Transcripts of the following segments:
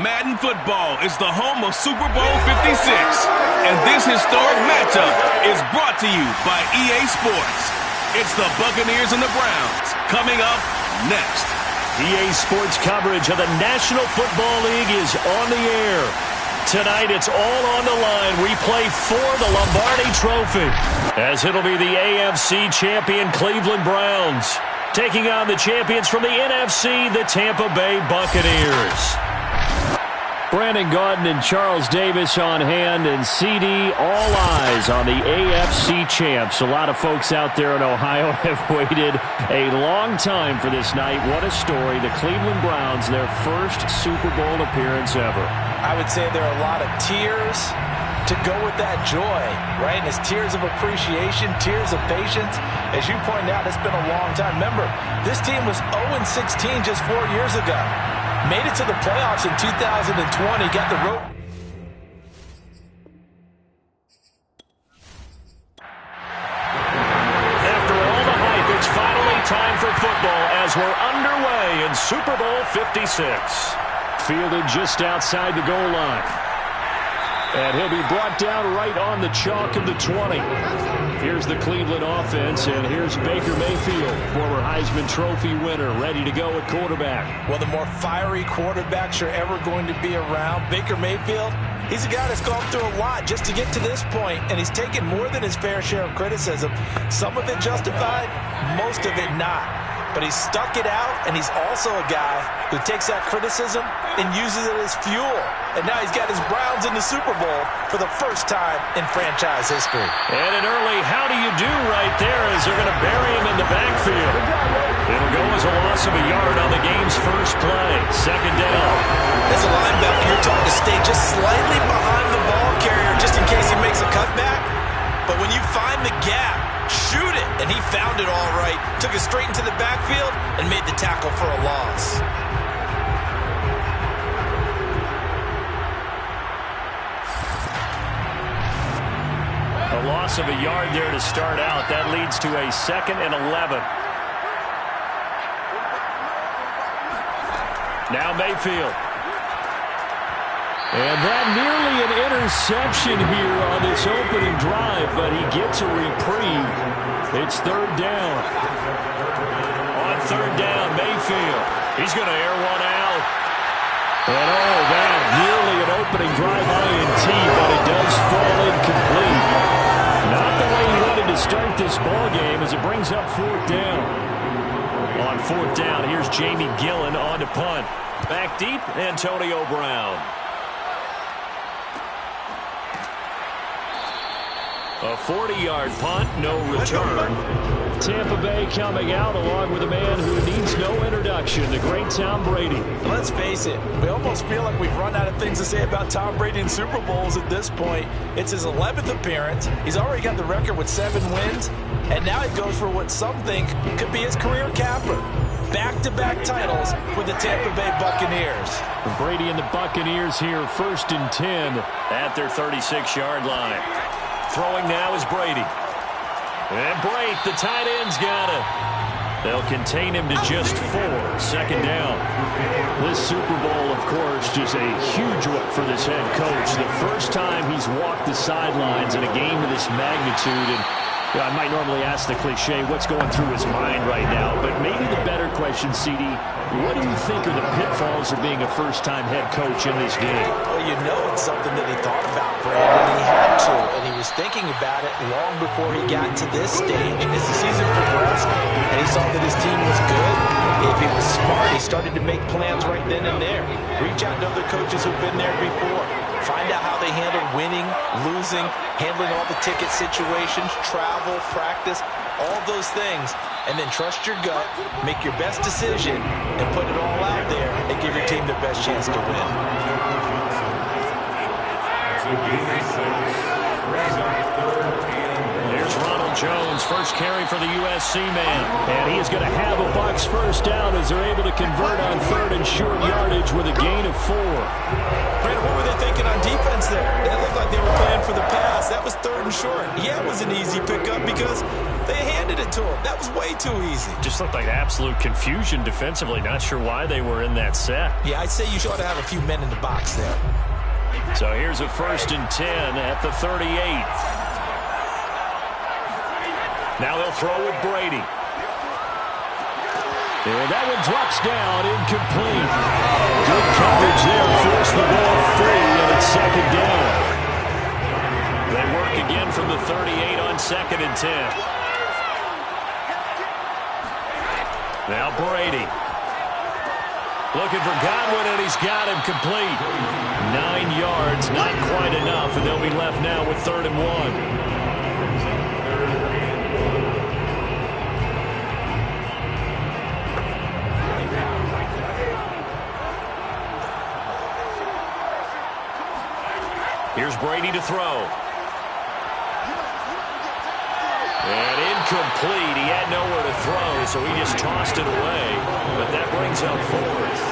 Madden Football is the home of Super Bowl 56, and this historic matchup is brought to you by EA Sports. It's the Buccaneers and the Browns coming up next. EA Sports coverage of the National Football League is on the air. Tonight, it's all on the line. We play for the Lombardi Trophy, as it'll be the AFC champion Cleveland Browns taking on the champions from the NFC, the Tampa Bay Buccaneers. Brandon Gaudin and Charles Davis on hand, and CD, all eyes on the AFC champs. A lot of folks out there in Ohio have waited a long time for this night. What a story. The Cleveland Browns, their first Super Bowl appearance ever. I would say there are a lot of tears to go with that joy, right? And it's tears of appreciation, tears of patience. As you pointed out, it's been a long time. Remember, this team was 0-16 just 4 years ago. Made it to the playoffs in 2020, got the road. After all the hype, it's finally time for football as we're underway in Super Bowl 56. Fielded just outside the goal line. And he'll be brought down right on the chalk of the 20. Here's the Cleveland offense, and here's Baker Mayfield, former Heisman Trophy winner, ready to go at quarterback. One of the more fiery quarterbacks you're ever going to be around. Baker Mayfield, he's a guy that's gone through a lot just to get to this point, and he's taken more than his fair share of criticism. Some of it justified, most of it not. But he's stuck it out, and he's also a guy who takes that criticism and uses it as fuel. And now he's got his Browns in the Super Bowl for the first time in franchise history. And an early how do you do right there as they're going to bury him in the backfield. It'll go as a loss of a yard on the game's first play. Second down. As a linebacker, you're told to stay just slightly behind the ball carrier just in case he makes a cutback. But when you find the gap, shoot it. And he found it all right. Took it straight into the backfield and made the tackle for a loss. A loss of a yard there to start out. That leads to a 2nd and 11. Now Mayfield. And that nearly an interception here on this opening drive, but he gets a reprieve. It's third down. On third down, Mayfield. He's going to air one out. And oh, that nearly an opening drive INT, but it does fall incomplete. Not the way he wanted to start this ball game as it brings up fourth down. On fourth down, here's Jamie Gillen on to punt. Back deep, Antonio Brown. A 40-yard punt, no return. Tampa Bay coming out along with a man who needs no introduction, the great Tom Brady. Let's face it, we almost feel like we've run out of things to say about Tom Brady in Super Bowls at this point. It's his 11th appearance. He's already got the record with 7 wins, and now he goes for what some think could be his career capper. Back-to-back titles with the Tampa Bay Buccaneers. Brady and the Buccaneers here, 1st and 10 at their 36-yard line. Throwing now is Brady. And Brate, the tight end's got it. They'll contain him to just 4. Second down. This Super Bowl, of course, just a huge one for this head coach. The first time he's walked the sidelines in a game of this magnitude. And I might normally ask the cliche, what's going through his mind right now? But maybe the better question, CD, what do you think are the pitfalls of being a first-time head coach in this game? Well, you know it's something that he thought about, Brandon. He had to, and he was thinking about it long before he got to this stage. As the season progressed, and he saw that his team was good, if he was smart, he started to make plans right then and there. Reach out to other coaches who've been there before. Find out how they handle winning, losing, handling all the ticket situations, travel, practice, all those things. And then trust your gut, make your best decision, and put it all out there and give your team the best chance to win. Here's Ronald Jones, first carry for the USC man. And he is going to have a Bucs first down as they're able to convert on 3rd and short yardage with a gain of 4. Brandon, what were they thinking on defense there? It looked like they were playing for the pass. That was 3rd and short. Yeah, it was an easy pickup because they handed it to him. That was way too easy. Just looked like absolute confusion defensively. Not sure why they were in that set. Yeah, I'd say you ought to have a few men in the box there. So here's a 1st and 10 at the 38th. Now they'll throw with Brady. And that one drops down, incomplete. Good coverage there, forced the ball free, and it's 2nd down. They work again from the 38 on 2nd and 10. Now Brady. Looking for Godwin, and he's got him complete. 9 yards, not quite enough, and they'll be left now with 3rd and 1. Here's Brady to throw. And incomplete. He had nowhere to throw, so he just tossed it away. But that brings up 4th.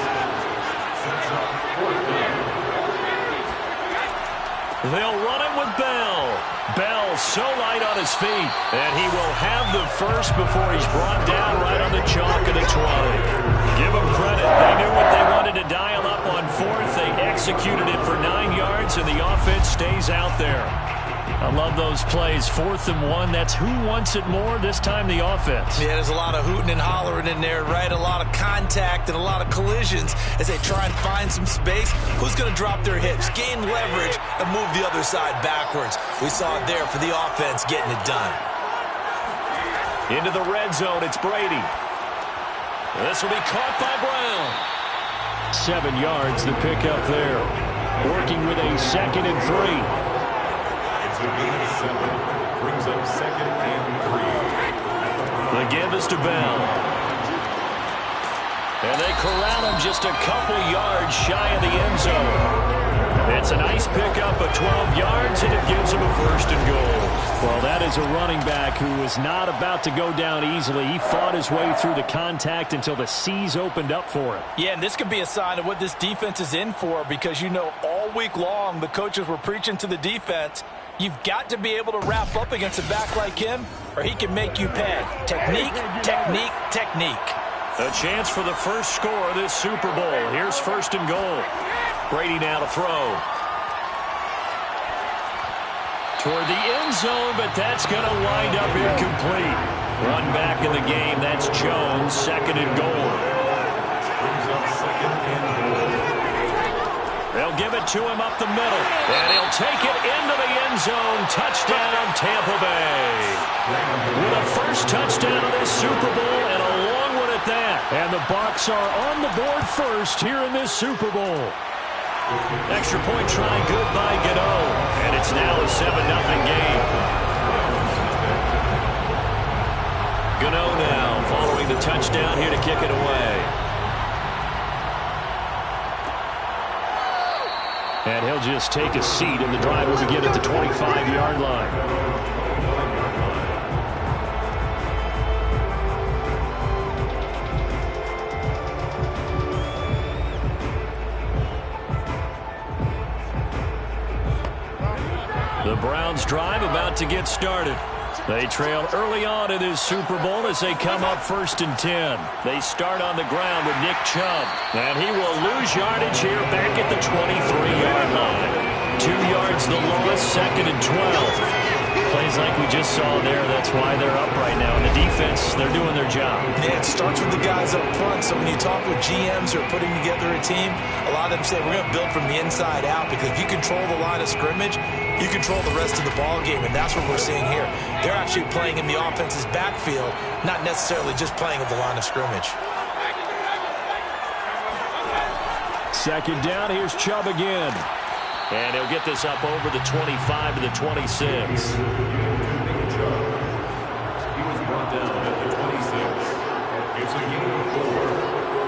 They'll run it with Bell. Bell so light on his feet. And he will have the first before he's brought down right on the chalk of the 20. Give them credit. They knew what they wanted to dial up on 4th. They executed it for 9 yards, and the offense stays out there. I love those plays. 4th and 1. That's who wants it more. This time the offense. Yeah, there's a lot of hooting and hollering in there, right? A lot of contact and a lot of collisions as they try and find some space. Who's going to drop their hips, gain leverage, and move the other side backwards? We saw it there for the offense getting it done. Into the red zone, it's Brady. This will be caught by Brown. 7 yards, the pickup there. Working with a 2nd and 3. Brings up 2nd and 3. The give is to Bell. And they corral him just a couple yards shy of the end zone. It's a nice pickup of 12 yards, and it gives him a 1st and goal. Well, that is a running back who was not about to go down easily. He fought his way through the contact until the seas opened up for him. Yeah, and this could be a sign of what this defense is in for, because you know all week long the coaches were preaching to the defense, you've got to be able to wrap up against a back like him, or he can make you pay. Technique, technique, technique. A chance for the first score of this Super Bowl. Here's 1st and goal. Brady now to throw. Toward the end zone, but that's going to wind up incomplete. Run back in the game. That's Jones, 2nd and goal. Brings up 2nd and goal. They'll give it to him up the middle. And he'll take it into the end zone. Touchdown, Tampa Bay. With a first touchdown of this Super Bowl, and a long one at that. And the Bucs are on the board first here in this Super Bowl. Extra point try, good by Gano. And it's now a 7-0 game. Gano now following the touchdown here to kick it away. And he'll just take a seat, and the drive will begin at the 25-yard line. The Browns drive about to get started. They trail early on in this Super Bowl as they come up 1st and 10. They start on the ground with Nick Chubb. And he will lose yardage here back at the 23-yard line. 2 yards the loss, 2nd and 12. Plays like we just saw there, that's why they're up right now. And the defense, they're doing their job. Yeah, it starts with the guys up front. So when you talk with GMs who are putting together a team, a lot of them say we're going to build from the inside out, because if you control the line of scrimmage, you control the rest of the ball game, and that's what we're seeing here. They're actually playing in the offense's backfield, not necessarily just playing at the line of scrimmage. 2nd down, here's Chubb again. And he'll get this up over the 25 to the 26. He was brought down at the 26. It's a gain of 4.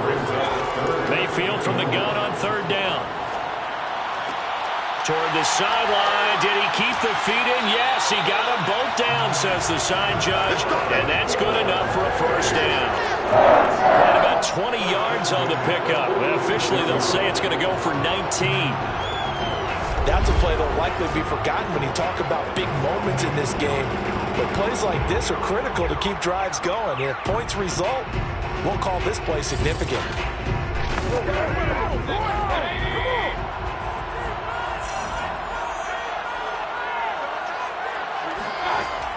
Brings up 3rd. Mayfield from the gun on 3rd down. Toward the sideline. Did he keep the feet in? Yes, he got them both down, says the sign judge. And that's good enough for a 1st down. Right about 20 yards on the pickup. And officially, they'll say it's going to go for 19. That's a play that will likely be forgotten when you talk about big moments in this game. But plays like this are critical to keep drives going. And if points result, we'll call this play significant.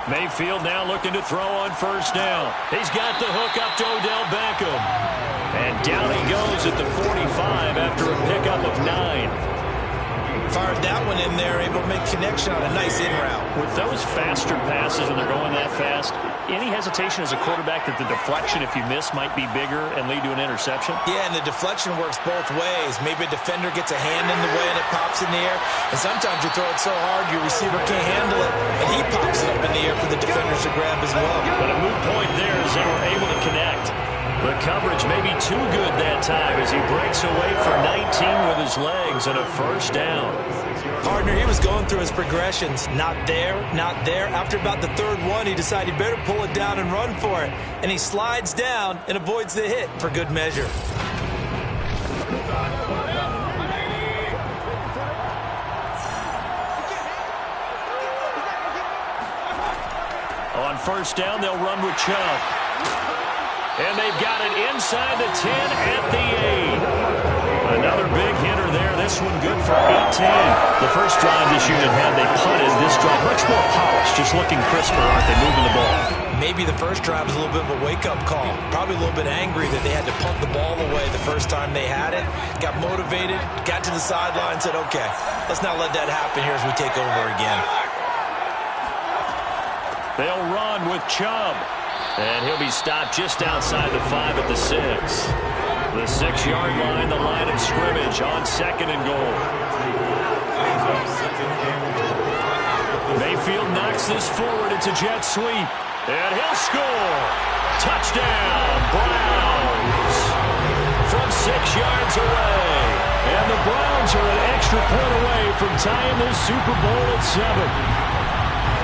Mayfield now looking to throw on first down. He's got the hook up to Odell Beckham. And down he goes at the 45 after a pickup of 9. Fired that one in there, able to make connection on a nice in route. With those faster passes when they're going that fast, any hesitation as a quarterback that the deflection, if you miss, might be bigger and lead to an interception? Yeah, and the deflection works both ways. Maybe a defender gets a hand in the way and it pops in the air. And sometimes you throw it so hard your receiver can't handle it, and he pops it up in the air for the defenders to grab as well. But a moot point there as they were able to connect. The coverage may be too good that time as he breaks away for 19 with his legs and a first down. Partner, he was going through his progressions. Not there, not there. After about the third one, he decided he better pull it down and run for it. And he slides down and avoids the hit for good measure. On first down, they'll run with Chubb. And they've got it inside the 10 at the 8. Another big hitter there. This one good for 18. The first drive this unit had, they punted. This drive much more polished, just looking crisper, aren't they, moving the ball? Maybe the first drive was a little bit of a wake-up call. Probably a little bit angry that they had to punt the ball away the first time they had it. Got motivated, got to the sideline, said, okay, let's not let that happen here as we take over again. They'll run with Chubb. And he'll be stopped just outside the 5 at the 6. The 6-yard line, the line of scrimmage on second and goal. Mayfield knocks this forward. It's a jet sweep. And he'll score. Touchdown, Browns. From 6 yards away. And the Browns are an extra point away from tying this Super Bowl at 7.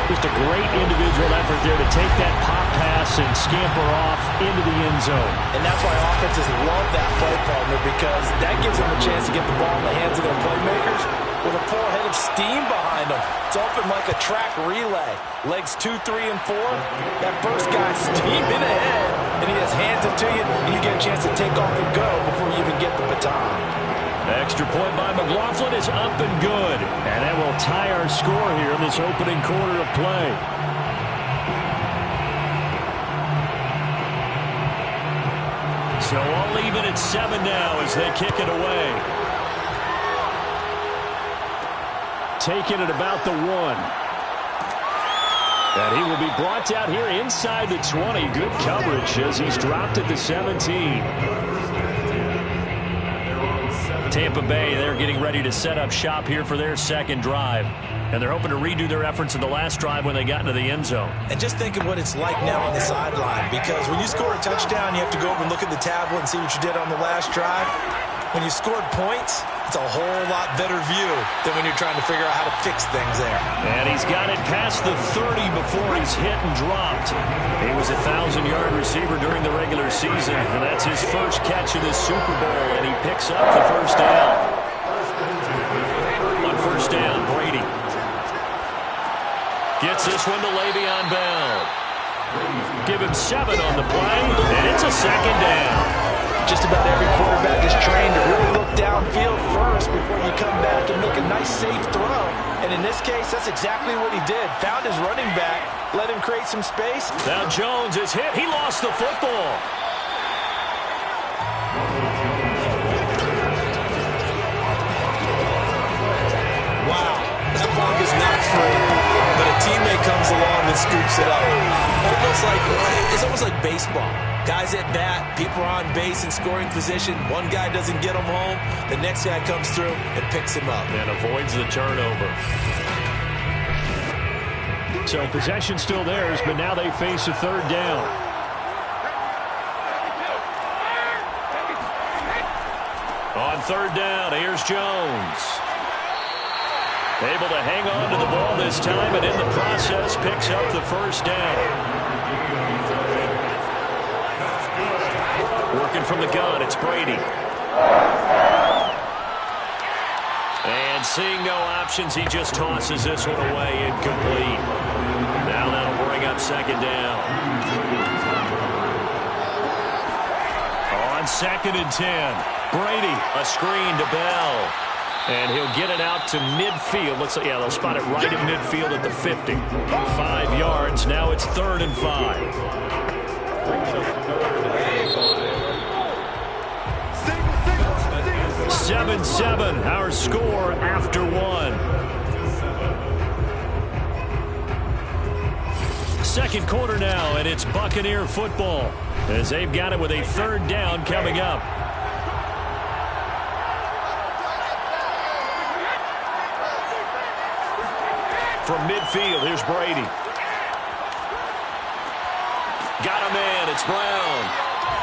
Just a great individual effort there to take that pop pass and scamper off into the end zone. And that's why offenses love that play, partner, because that gives them a chance to get the ball in the hands of their playmakers with a full head of steam behind them. It's open like a track relay. Legs 2, 3, and 4. That first guy's steaming ahead, and he has hands it to you, and you get a chance to take off and go before you even get the baton. Extra point by McLaughlin is up and good. And that will tie our score here in this opening quarter of play. So I'll leave it at 7 now as they kick it away. Taking it about the 1. And he will be brought down here inside the 20. Good coverage as he's dropped at the 17. Tampa Bay, they're getting ready to set up shop here for their second drive. And they're hoping to redo their efforts in the last drive when they got into the end zone. And just think of what it's like now on the sideline, because when you score a touchdown, you have to go over and look at the tablet and see what you did on the last drive. When you scored points, it's a whole lot better view than when you're trying to figure out how to fix things there. And he's got it past the 30 before he's hit and dropped. He was a 1,000-yard receiver during the regular season, and that's his first catch of this Super Bowl, and he picks up the first down. On first down, Brady gets this one to Le'Veon Bell. Give him 7 on the play, and it's a second down. Just about every quarterback is trained to really look downfield first before you come back and make a nice, safe throw. And in this case, that's exactly what he did. Found his running back, let him create some space. Now Jones is hit. He lost the football. Wow. That ball is not free. But a teammate comes along and scoops it up. It's almost like baseball. Guys at bat, people are on base in scoring position. One guy doesn't get him home. The next guy comes through and picks him up. And avoids the turnover. So possession still theirs, but now they face a third down. On third down, here's Jones. Able to hang on to the ball this time, and in the process picks up the first down. Working from the gun, it's Brady. And And seeing no options, he just tosses this one away, incomplete. Now that'll bring up second down. On 2nd and 10, Brady, a screen to Bell. And he'll get it out to midfield. Yeah, they'll spot it right at midfield at the 50. 5 yards. Now it's 3rd and 5. 7-7, our score after 1. Second quarter now, and it's Buccaneer football as they've got it with a 3rd down coming up. From midfield, here's Brady. Got a man, it's Brown.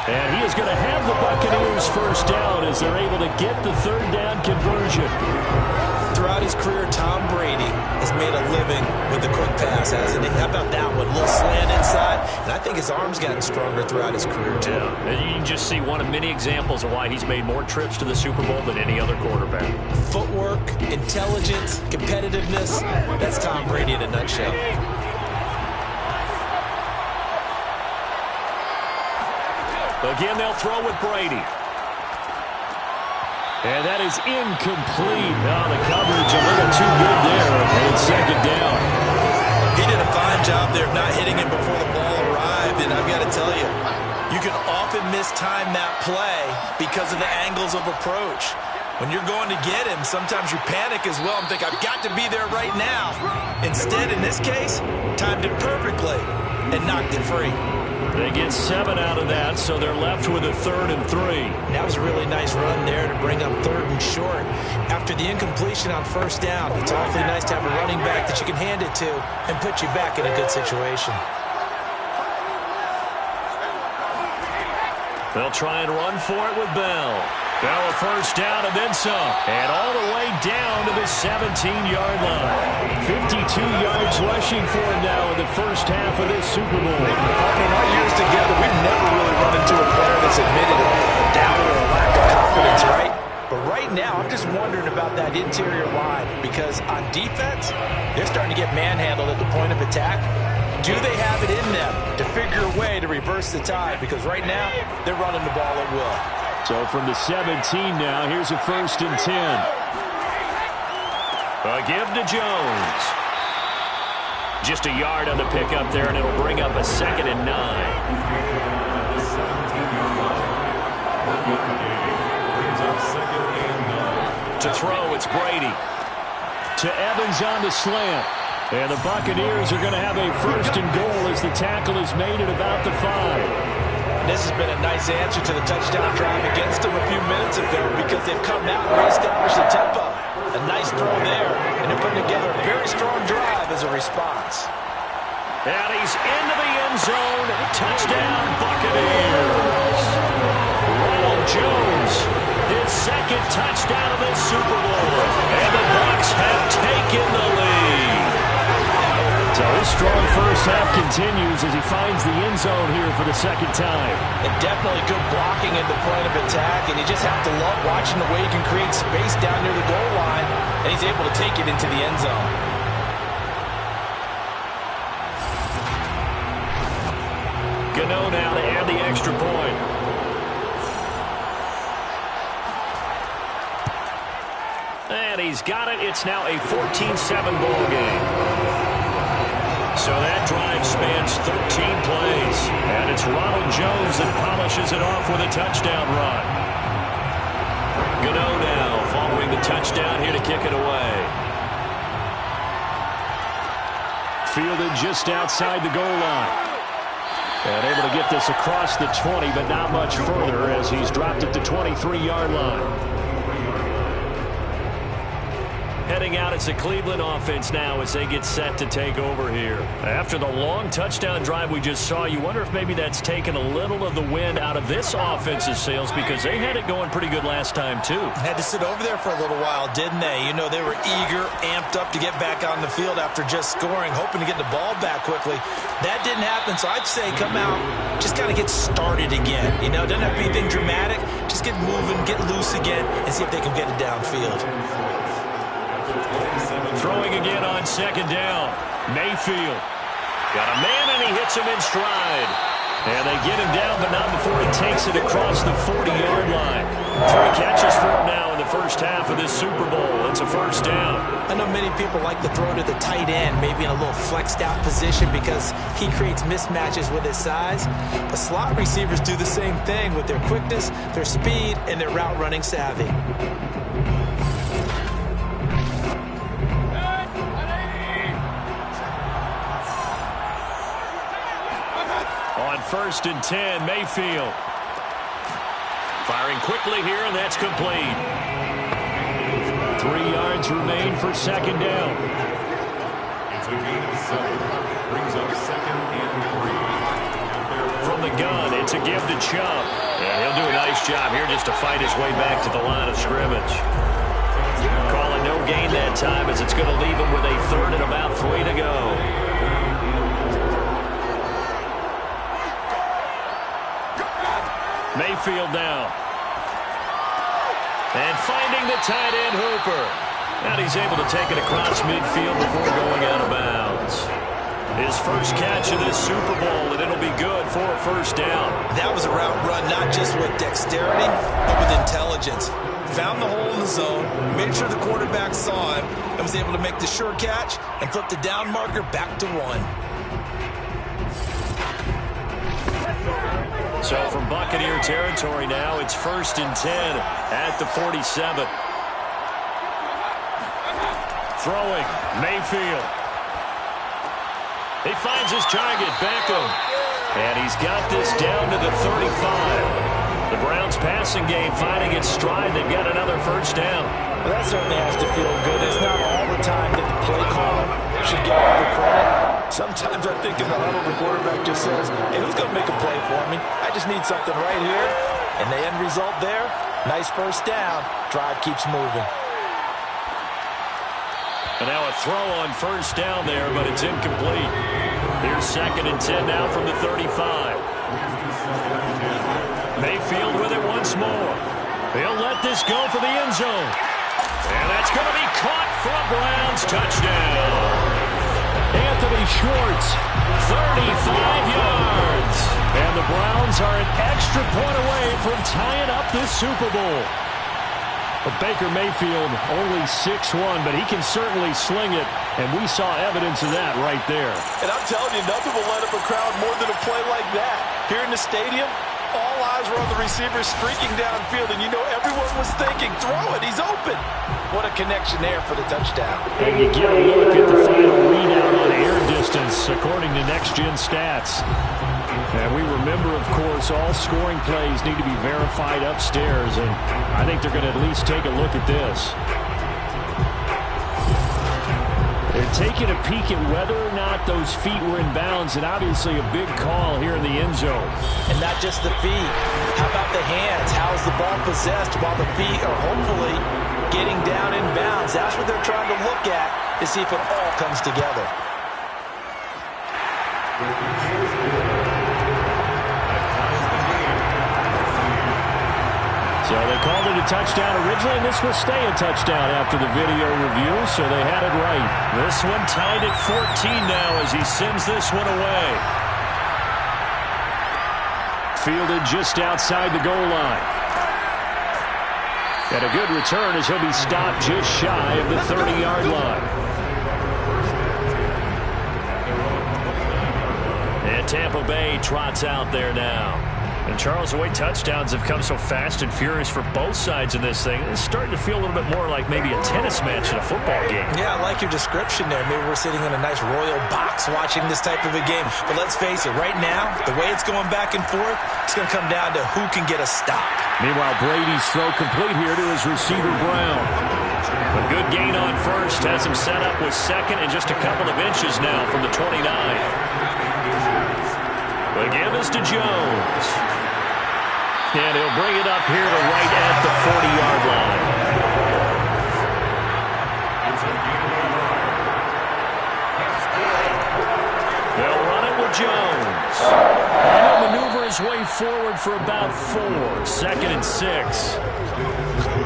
And he is going to have the Buccaneers first down as they're able to get the 3rd down conversion. Throughout his career, Tom Brady has made a living with the quick pass, hasn't he? How about that one? A little slant inside. And I think his arm's gotten stronger throughout his career, too. Yeah, and you can just see one of many examples of why he's made more trips to the Super Bowl than any other quarterback. Footwork, intelligence, competitiveness. That's Tom Brady in a nutshell. Again, they'll throw with Brady. And that is incomplete. Oh, the coverage a little too good there. And it's 2nd down. He did a fine job there of not hitting him before the ball arrived. And I've got to tell you, you can often mistime that play because of the angles of approach. When you're going to get him, sometimes you panic as well and think, I've got to be there right now. Instead, in this case, timed it perfectly and knocked it free. They get 7 out of that, so they're left with a 3rd and 3. That was a really nice run there to bring up 3rd and short. After the incompletion on 1st down, it's awfully nice to have a running back that you can hand it to and put you back in a good situation. They'll try and run for it with Bell. Bell a first down and then some. And all the way down to the 17-yard line. 52 yards rushing for him now in the first half of this Super Bowl. In our years together, we've never really run into a player that's admitted a doubt or a lack of confidence, right? But right now, I'm just wondering about that interior line because on defense, they're starting to get manhandled at the point of attack. Do they have it in them to figure a way to reverse the tide? Because right now, they're running the ball at will. So from the 17 now, here's a 1st and 10. A give to Jones. Just a yard on the pickup there, and it'll bring up a 2nd and 9. To throw, it's Brady. To Evans on the slant. And the Buccaneers are going to have a 1st and goal as the tackle is made at about the 5. This has been a nice answer to the touchdown drive against them a few minutes ago because they've come out and reestablished the tempo. A nice throw there, and they're putting together a very strong drive as a response. And he's into the end zone. Touchdown, Buccaneers. Ronald Jones, his 2nd touchdown of the Super Bowl. And the Bucs have taken the lead. So his strong first half continues as he finds the end zone here for the 2nd time. And definitely good blocking at the point of attack, and you just have to love watching the way he can create space down near the goal line, and he's able to take it into the end zone. Gano now to add the extra point. And he's got it. It's now a 14-7 ball game. So that drive spans 13 plays. And it's Ronald Jones that polishes it off with a touchdown run. Gano now following the touchdown here to kick it away. Fielded just outside the goal line. And able to get this across the 20, but not much further as he's dropped it to 23-yard line. Heading out, it's a Cleveland offense now as they get set to take over here. After the long touchdown drive we just saw, you wonder if maybe that's taken a little of the wind out of this offense's sails because they had it going pretty good last time, too. Had to sit over there for a little while, didn't they? You know, they were eager, amped up to get back on the field after just scoring, hoping to get the ball back quickly. That didn't happen, so I'd say come out, just kind of get started again. You know, doesn't have to be anything dramatic. Just get moving, get loose again, and see if they can get it downfield. Throwing again on second down. Mayfield. Got a man, and he hits him in stride. And they get him down, but not before he takes it across the 40-yard line. 3 catches for him now in the first half of this Super Bowl. It's a first down. I know many people like to throw to the tight end, maybe in a little flexed out position because he creates mismatches with his size. The slot receivers do the same thing with their quickness, their speed, and their route running savvy. On 1st and 10, Mayfield. Firing quickly here, and that's complete. 3 yards remain for second down. It's a gain of 7. Brings up 2nd and 3. From the gun, it's a give to Chubb. And he'll do a nice job here just to fight his way back to the line of scrimmage. Calling no gain that time as it's going to leave him with a 3rd and about 3 to go. Mayfield now. And finding the tight end Hooper. And he's able to take it across midfield before going out of bounds. His first catch of this Super Bowl, and it'll be good for a first down. That was a route run not just with dexterity, but with intelligence. Found the hole in the zone, made sure the quarterback saw him, and was able to make the sure catch and flip the down marker back to 1. So from Buccaneer territory now, it's 1st and 10 at the 47. Throwing, Mayfield. He finds his target, Beckham. And he's got this down to the 35. The Browns passing game finding its stride. They've got another first down. Well, that certainly has to feel good. It's not all the time that the play caller should get all the credit. Sometimes I think in the huddle, the quarterback just says, hey, who's going to make a play for me? I just need something right here. And the end result there, nice first down. Drive keeps moving. And now a throw on first down there, but it's incomplete. Here's 2nd and 10 now from the 35. Mayfield with it once more. He'll let this go for the end zone. And that's going to be caught for a Browns touchdown. Anthony Schwartz, 35 yards. And the Browns are an extra point away from tying up this Super Bowl. But Baker Mayfield only 6'1", but he can certainly sling it, and we saw evidence of that right there. And I'm telling you, nothing will light up a crowd more than a play like that. Here in the stadium, all eyes were on the receiver streaking downfield, and you know everyone was thinking, throw it, he's open. What a connection there for the touchdown. And you get a look at the final readout on air distance, according to Next Gen Stats. And we remember, of course, all scoring plays need to be verified upstairs, and I think they're going to at least take a look at this. They're taking a peek at whether or not those feet were in bounds, and obviously a big call here in the end zone. And not just the feet. How about the hands? How's the ball possessed while the feet are hopefully getting down in bounds? That's what they're trying to look at to see if it all comes together. So they called it a touchdown originally, and this will stay a touchdown after the video review, so they had it right. This one tied at 14 now as he sends this one away. Fielded just outside the goal line. And a good return as he'll be stopped just shy of the 30-yard line. And Tampa Bay trots out there now. And, Charles, the way touchdowns have come so fast and furious for both sides in this thing, it's starting to feel a little bit more like maybe a tennis match in a football game. Yeah, I like your description there. Maybe we're sitting in a nice royal box watching this type of a game. But let's face it, right now, the way it's going back and forth, it's going to come down to who can get a stop. Meanwhile, Brady's throw complete here to his receiver, Brown. A good gain on first has him set up with second and just a couple of inches now from the 29. The give is to Jones. And he'll bring it up here to right at the 40-yard line. They'll run it with Jones. And he'll maneuver his way forward for about 4. 2nd and 6.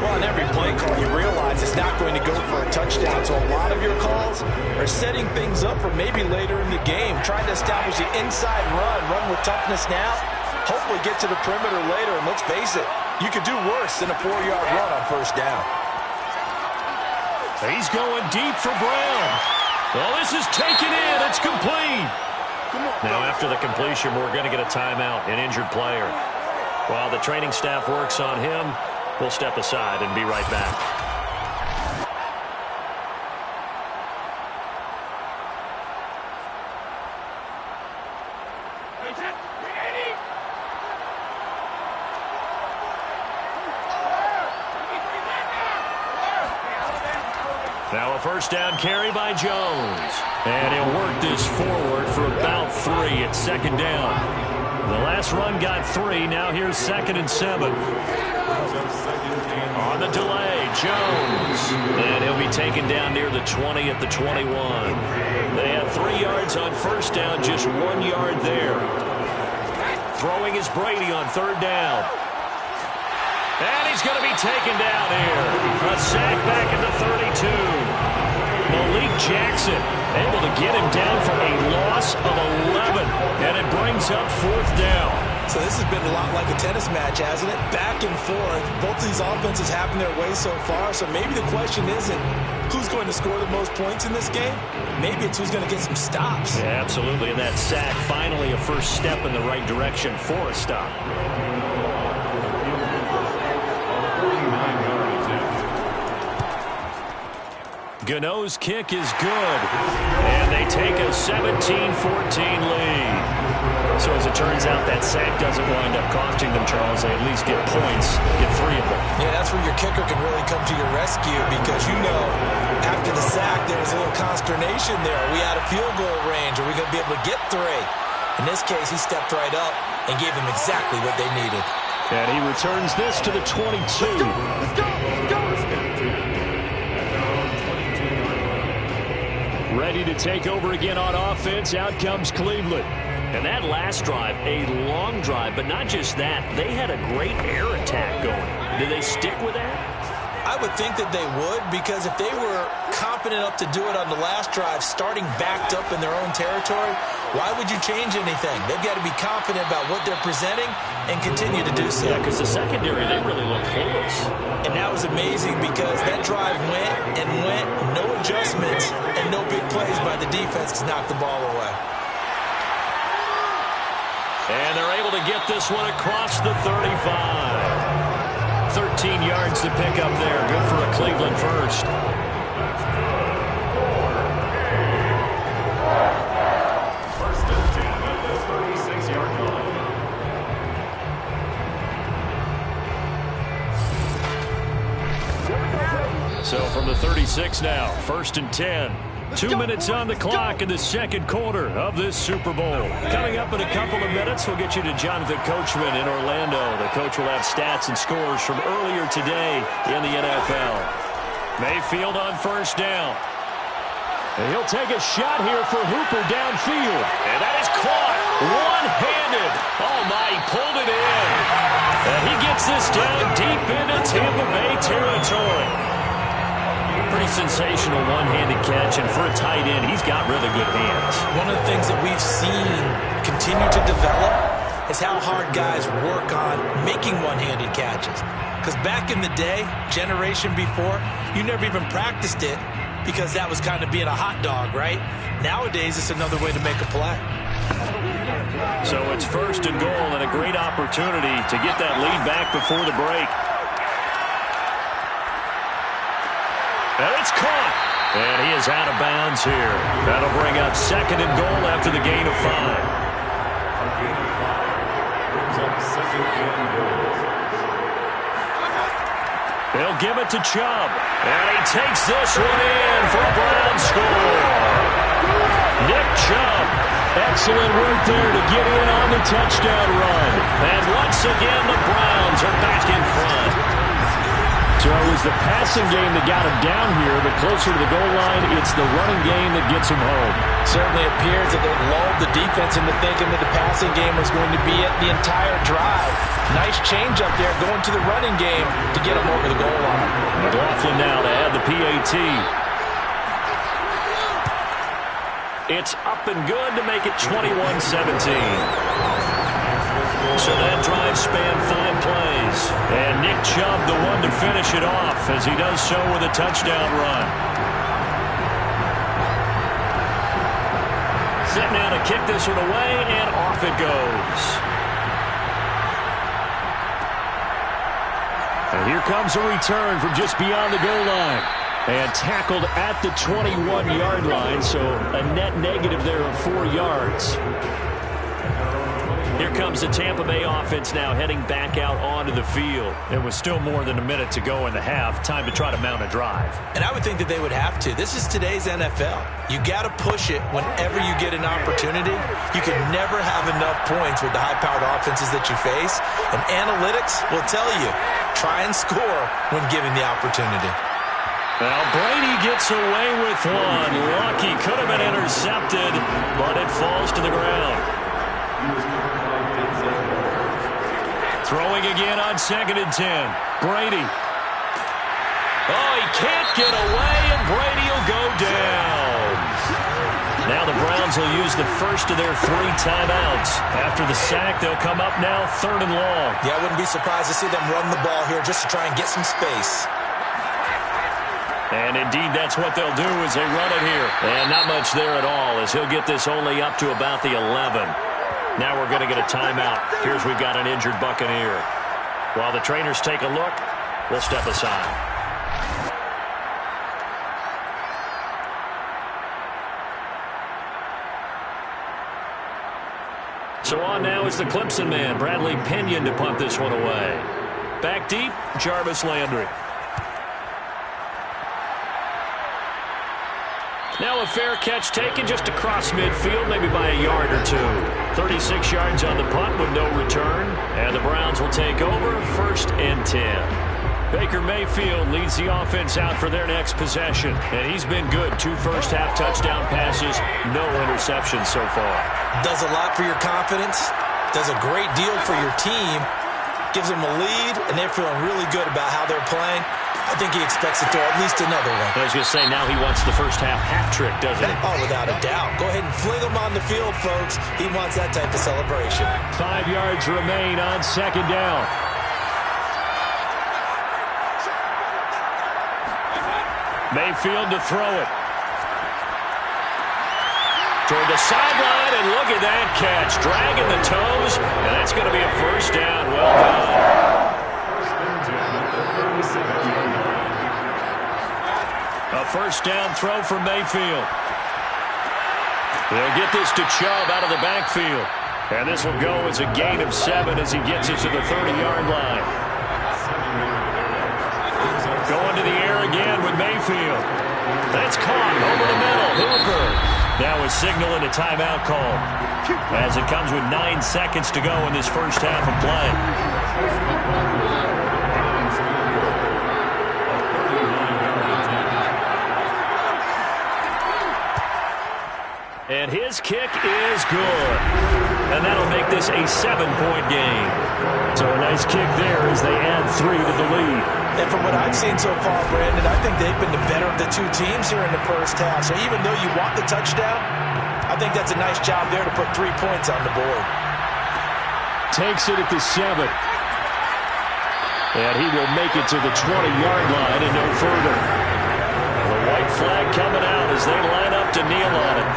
Well, on every play call, you realize it's not going to go for a touchdown. So a lot of your calls are setting things up for maybe later in the game, trying to establish the inside run with toughness now, hopefully get to the perimeter later. And let's face it, you could do worse than a 4-yard run on first down. He's going deep for Brown. Well, this is taken in. It's complete. Now, after the completion, we're going to get a timeout, an injured player. While the training staff works on him, we'll step aside and be right back. Now a first down carry by Jones. And he'll work this forward for about 3 at second down. The last run got 3. Now here's 2nd and 7. On the delay, Jones. And he'll be taken down near the 20 at the 21. They had 3 yards on first down, just 1 yard there. Throwing is Brady on third down. And he's going to be taken down here. A sack back at the 32. Malik Jackson able to get him down for a loss of 11. And it brings up 4th down. So this has been a lot like a tennis match, hasn't it? Back and forth. Both of these offenses having their way so far. So maybe the question isn't who's going to score the most points in this game. Maybe it's who's going to get some stops. Yeah, absolutely. And that sack, finally a first step in the right direction for a stop. Gano's kick is good. And they take a 17-14 lead. So as it turns out, that sack doesn't wind up costing them, Charles. They at least get points, get 3 of them. Yeah, that's where your kicker can really come to your rescue because, you know, after the sack, there was a little consternation there. Are we out of field goal range? Are we going to be able to get 3? In this case, he stepped right up and gave them exactly what they needed. And he returns this to the 22. Let's go! Ready to take over again on offense. Out comes Cleveland. And that last drive, a long drive, but not just that. They had a great air attack going. Did they stick with that? I would think that they would, because if they were confident enough to do it on the last drive, starting backed up in their own territory, why would you change anything? They've got to be confident about what they're presenting and continue to do so. Yeah, because the secondary, they really looked hopeless. And that was amazing because that drive went and went, no adjustments, and no big plays by the defense to knock the ball away. And they're able to get this one across the 35. 13 yards to pick up there. Good for a Cleveland first. First and 10 at the 36-yard line. So from the 36 now, 1st and 10. 2 minutes on the clock in the second quarter of this Super Bowl. Coming up in a couple of minutes, we'll get you to Jonathan Coachman in Orlando. The coach will have stats and scores from earlier today in the NFL. Mayfield on first down. And he'll take a shot here for Hooper downfield. And that is caught one-handed. Oh, my, he pulled it in. And he gets this down deep into Tampa Bay territory. Pretty sensational one-handed catch, and for a tight end, he's got really good hands. One of the things that we've seen continue to develop is how hard guys work on making one-handed catches. Because back in the day, generation before, you never even practiced it because that was kind of being a hot dog, right? Nowadays, it's another way to make a play. So it's 1st and goal and a great opportunity to get that lead back before the break. And it's caught. And he is out of bounds here. That'll bring up 2nd and goal after the gain of 5. A gain of 5 brings up 2nd and goal. They'll give it to Chubb. And he takes this one in for a Brown score. Nick Chubb. Excellent work there to get in on the touchdown run. And once again, the Browns are back in front. So it was the passing game that got him down here, but closer to the goal line, it's the running game that gets him home. Certainly appears that they lulled the defense into thinking that the passing game was going to be it the entire drive. Nice change up there going to the running game to get him over the goal line. McLaughlin now to add the PAT. It's up and good to make it 21-17. So that drive spanned 5 plays. And Nick Chubb, the one to finish it off, as he does so with a touchdown run. Set now to kick this one away, and off it goes. And here comes a return from just beyond the goal line. And tackled at the 21-yard line, so a net negative there of 4 yards. Here comes the Tampa Bay offense now heading back out onto the field. There was still more than a minute to go in the half. Time to try to mount a drive. And I would think that they would have to. This is today's NFL. You got to push it whenever you get an opportunity. You can never have enough points with the high-powered offenses that you face. And analytics will tell you, try and score when given the opportunity. Well, Brady gets away with one. Lucky could have been intercepted, but it falls to the ground. Throwing again on 2nd and 10. Brady. Oh, he can't get away, and Brady will go down. Now the Browns will use the first of their 3 timeouts. After the sack, they'll come up now 3rd and long. Yeah, I wouldn't be surprised to see them run the ball here just to try and get some space. And indeed, that's what they'll do as they run it here. And not much there at all, as he'll get this only up to about the 11. Now we're going to get a timeout. Here's we've got an injured Buccaneer. While the trainers take a look, we'll step aside. So on now is the Clemson man, Bradley Pinion, to punt this one away. Back deep, Jarvis Landry. Now a fair catch taken just across midfield, maybe by a yard or 2. 36 yards on the punt with no return. And the Browns will take over 1st and 10. Baker Mayfield leads the offense out for their next possession. And he's been good. 2 first-half touchdown passes, no interceptions so far. Does a lot for your confidence. Does a great deal for your team. Gives them a lead, and they're feeling really good about how they're playing. I think he expects to throw at least another one. I was going to say, now he wants the first-half hat trick, doesn't he? Oh, without a doubt. Go ahead and fling him on the field, folks. He wants that type of celebration. 5 yards remain on 2nd down. Mayfield to throw it. Toward the sideline, and look at that catch. Dragging the toes, and that's going to be a 1st down. Well done. A 1st down throw for Mayfield. They'll get this to Chubb out of the backfield. And this will go as a gain of 7 as he gets it to the 30-yard line. Going to the air again with Mayfield. That's caught over the middle. Hooper now is signaling a timeout call as it comes with 9 seconds to go in this first half of play. And his kick is good. And that'll make this a 7-point game. So a nice kick there as they add 3 to the lead. And from what I've seen so far, Brandon, I think they've been the better of the 2 teams here in the first half. So even though you want the touchdown, I think that's a nice job there to put 3 points on the board. Takes it at the 7. And he will make it to the 20-yard line and no further. The white flag coming out as they line up to kneel on it.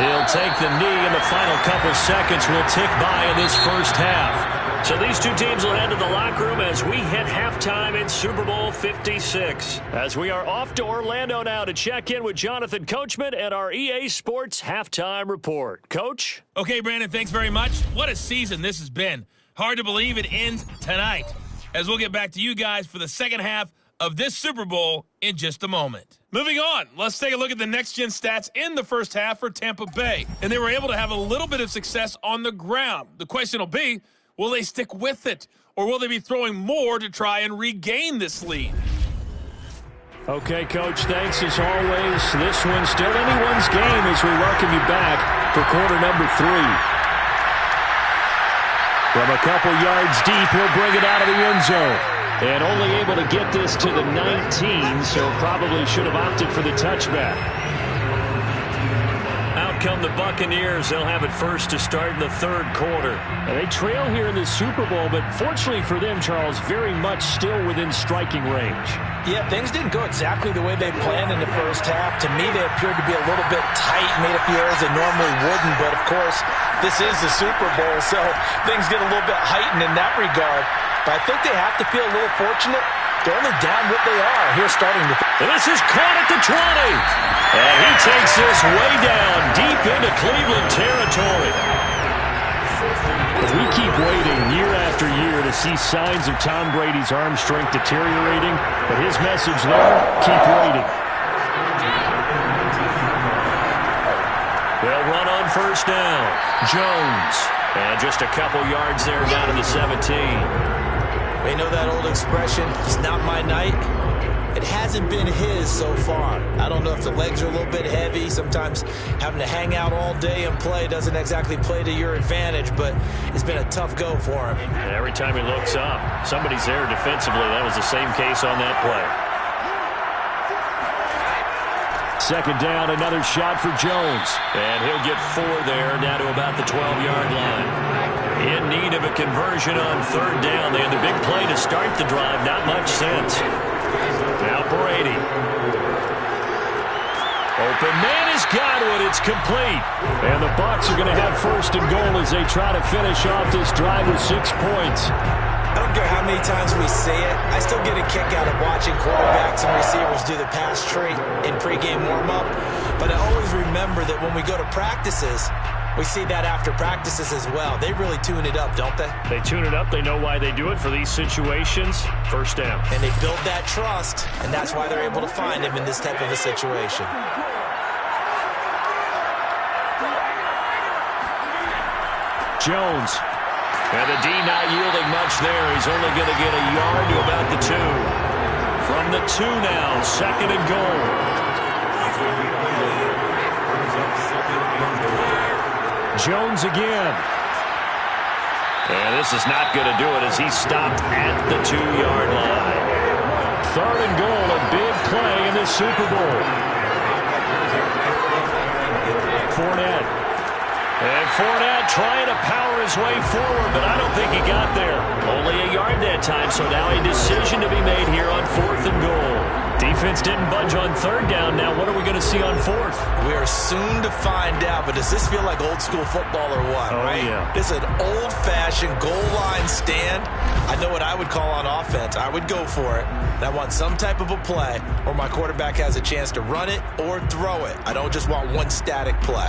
He'll take the knee, and the final couple seconds will tick by in this first half. So these 2 teams will head to the locker room as we hit halftime in Super Bowl 56. As we are off to Orlando now to check in with Jonathan Coachman and our EA Sports Halftime Report. Coach? Okay, Brandon, thanks very much. What a season this has been. Hard to believe it ends tonight, as we'll get back to you guys for the second half of this Super Bowl in just a moment. Moving on, let's take a look at the next-gen stats in the first half for Tampa Bay. And they were able to have a little bit of success on the ground. The question will be, will they stick with it? or will they be throwing more to try and regain this lead? Okay, Coach, thanks as always. This one's still anyone's game as we welcome you back for quarter number 3. From a couple yards deep, he'll bring it out of the end zone. And only able to get this to the 19, so probably should have opted for the touchback. Out come the Buccaneers. They'll have it first to start in the third quarter. And they trail here in the Super Bowl, but fortunately for them, Charles, very much still within striking range. Yeah, things didn't go exactly the way they planned in the first half. To me, they appeared to be a little bit tight, made a few errors they normally wouldn't. But, of course, this is the Super Bowl, so things get a little bit heightened in that regard. But I think they have to feel a little fortunate. They're only down what they are here starting to. And this is caught at the 20. And he takes this way down, deep into Cleveland territory. We keep waiting year after year to see signs of Tom Brady's arm strength deteriorating. But his message there, keep waiting. They'll run on first down. Jones. And just a couple yards there down to the 17. You know that old expression, it's not my night? It hasn't been his so far. I don't know if the legs are a little bit heavy. Sometimes having to hang out all day and play doesn't exactly play to your advantage, but it's been a tough go for him. And every time he looks up, somebody's there defensively. That was the same case on that play. Second down, another shot for Jones. And he'll get 4 there, down to about the 12-yard line. In need of a conversion on third down. They had the big play to start the drive. Not much sense. Now Brady. Open man is Godwin. It's complete. And the Bucs are going to have first and goal as they try to finish off this drive with 6 points. I don't care how many times we say it, I still get a kick out of watching quarterbacks and receivers do the pass tree in pregame warm-up. But I always remember that when we go to practices, we see that after practices as well. They really tune it up, don't they? They tune it up. They know why they do it for these situations. First down. And they build that trust, and that's why they're able to find him in this type of a situation. Jones. And the D not yielding much there. He's only going to get a yard to about the 2. From the 2 now, second and goal. Jones again. And this is not going to do it as he's stopped at the 2-yard line. Third and goal, a big play in the Super Bowl. Fournette. And Fournette trying to power his way forward, but I don't think he got there. Only a yard that time, so now a decision to be made here on 4th and goal. Defense didn't budge on third down. Now what are we going to see on 4th? We are soon to find out, but does this feel like old school football or what? Oh, right? Yeah. This is an old-fashioned goal line stand. I know what I would call on offense. I would go for it. And I want some type of a play where my quarterback has a chance to run it or throw it. I don't just want one static play.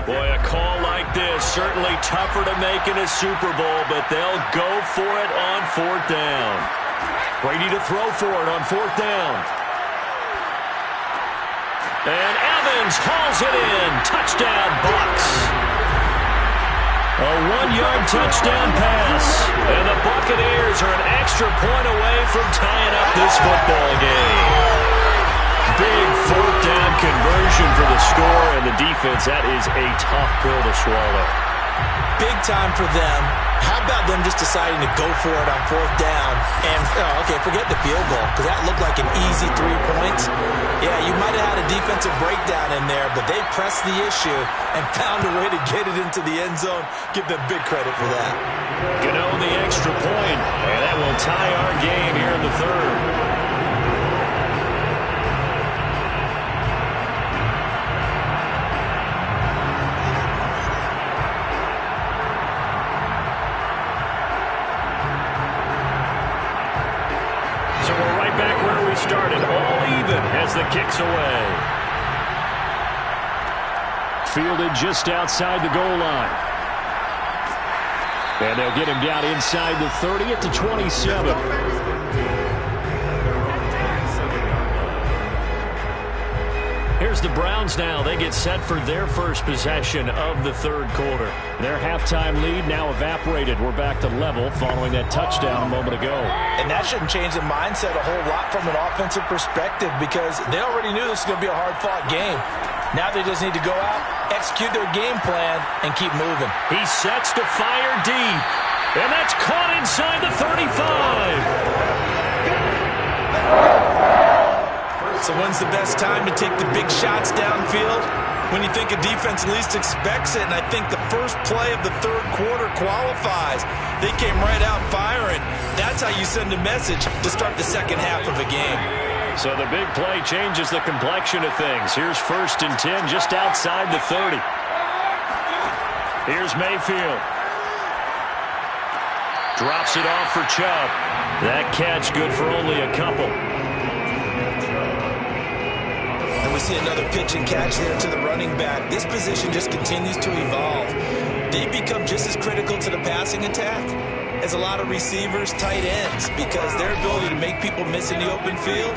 Boy, a call like this, certainly tougher to make in a Super Bowl, but they'll go for it on 4th down. Brady to throw for it on 4th down. And Evans hauls it in. Touchdown, Bucs. A 1-yard touchdown pass. And the Buccaneers are an extra point away from tying up this football game. Big 4th down conversion for the score, and the defense, that is a tough pill to swallow. Big time for them. How about them just deciding to go for it on 4th down? And, okay, forget the field goal, because that looked like an easy 3 points. Yeah, you might have had a defensive breakdown in there, but they pressed the issue and found a way to get it into the end zone. Give them big credit for that. Gano the extra point, and that will tie our game here in the third. Started all even as the kick's away. Fielded just outside the goal line. And they'll get him down inside the 30 at the 27. Here's here's the Browns now. They get set for their first possession of the third quarter. Their halftime lead now evaporated. We're back to level following that touchdown a moment ago. And that shouldn't change the mindset a whole lot from an offensive perspective because they already knew this was going to be a hard-fought game. Now they just need to go out, execute their game plan, and keep moving. He sets to fire deep, and that's caught inside the 35. So when's the best time to take the big shots downfield? When you think a defense least expects it, and I think the first play of the third quarter qualifies. They came right out firing. That's how you send a message to start the second half of a game. So the big play changes the complexion of things. Here's 1st and 10 just outside the 30. Here's Mayfield. Drops it off for Chubb. That catch good for only a couple. And we see another pitch and catch there to the running back. This position just continues to evolve. They become just as critical to the passing attack as a lot of receivers, tight ends, because their ability to make people miss in the open field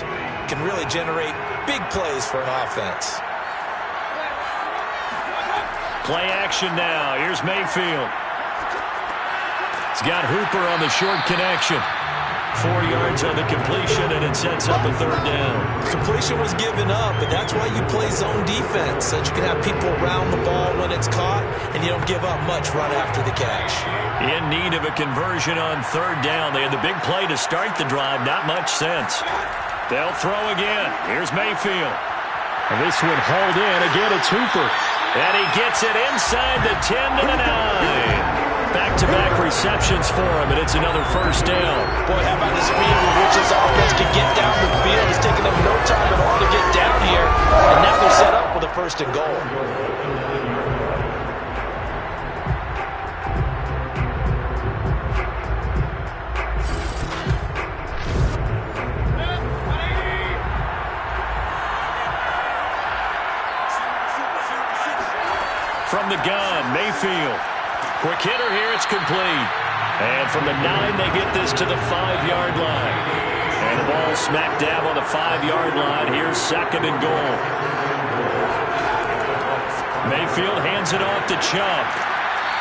can really generate big plays for an offense. Play action now. Here's Mayfield. He's got Hooper on the short connection. 4 yards on the completion, and it sets up a third down. Completion was given up, but that's why you play zone defense, so that you can have people around the ball when it's caught, and you don't give up much run after the catch. In need of a conversion on third down. They had the big play to start the drive. Not much sense. They'll throw again. Here's Mayfield. And this one hauled in. Again, it's Hooper. And he gets it inside the 10 to the 9. Back-to-back receptions for him, and it's another first down. Boy, how about the speed with which this offense can get down the field? It's taken them no time at all to get down here, and now they're set up with a 1st and goal. From the gun, Mayfield. Quick hitter here, it's complete. And from the 9, they get this to the 5-yard line. And the ball smack dab on the 5-yard line. Here's 2nd and goal. Mayfield hands it off to Chubb.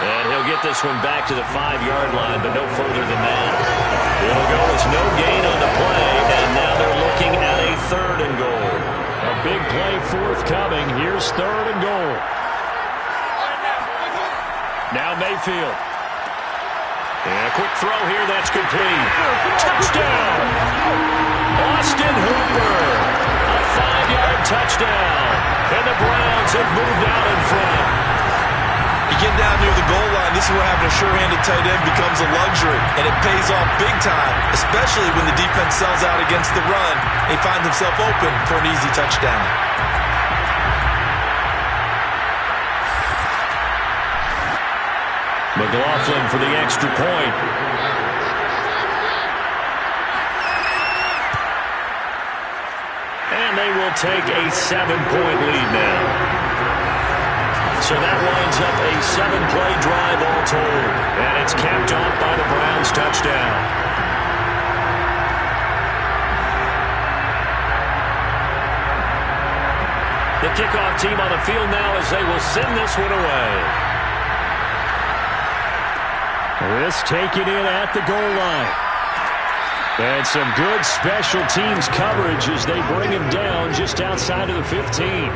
And he'll get this one back to the 5-yard line, but no further than that. It'll go as no gain on the play, and now they're looking at a 3rd and goal. A big play forthcoming. Here's 3rd and goal. Now Mayfield. And a quick throw here, that's complete. Touchdown! Austin Hooper. A 5-yard touchdown. And the Browns have moved out in front. You get down near the goal line, this is where having a sure-handed tight end becomes a luxury. And it pays off big time, especially when the defense sells out against the run. They find themselves open for an easy touchdown. McLaughlin for the extra point. And they will take a 7-point lead now. So that winds up a 7-play drive all told. And it's capped off by the Browns' touchdown. The kickoff team on the field now as they will send this one away. This taken in at the goal line. And some good special teams coverage as they bring him down just outside of the 15.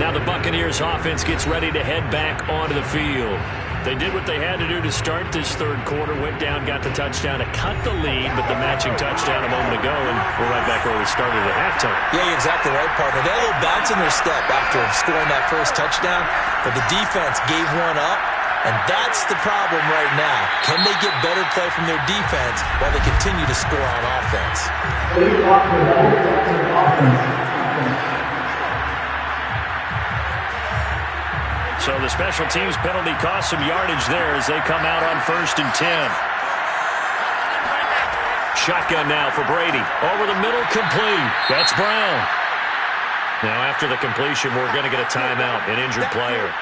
Now the Buccaneers offense gets ready to head back onto the field. They did what they had to do to start this third quarter, went down, got the touchdown to cut the lead, but the matching touchdown a moment ago, and we're right back where we started at halftime. Yeah, you're exactly right, partner. They had a little bounce in their step after scoring that first touchdown, but the defense gave one up, and that's the problem right now. Can they get better play from their defense while they continue to score on offense? So the special teams penalty cost some yardage there as they come out on 1st and 10. Shotgun now for Brady. Over the middle, complete. That's Brown. Now after the completion, we're going to get a timeout, an injured player.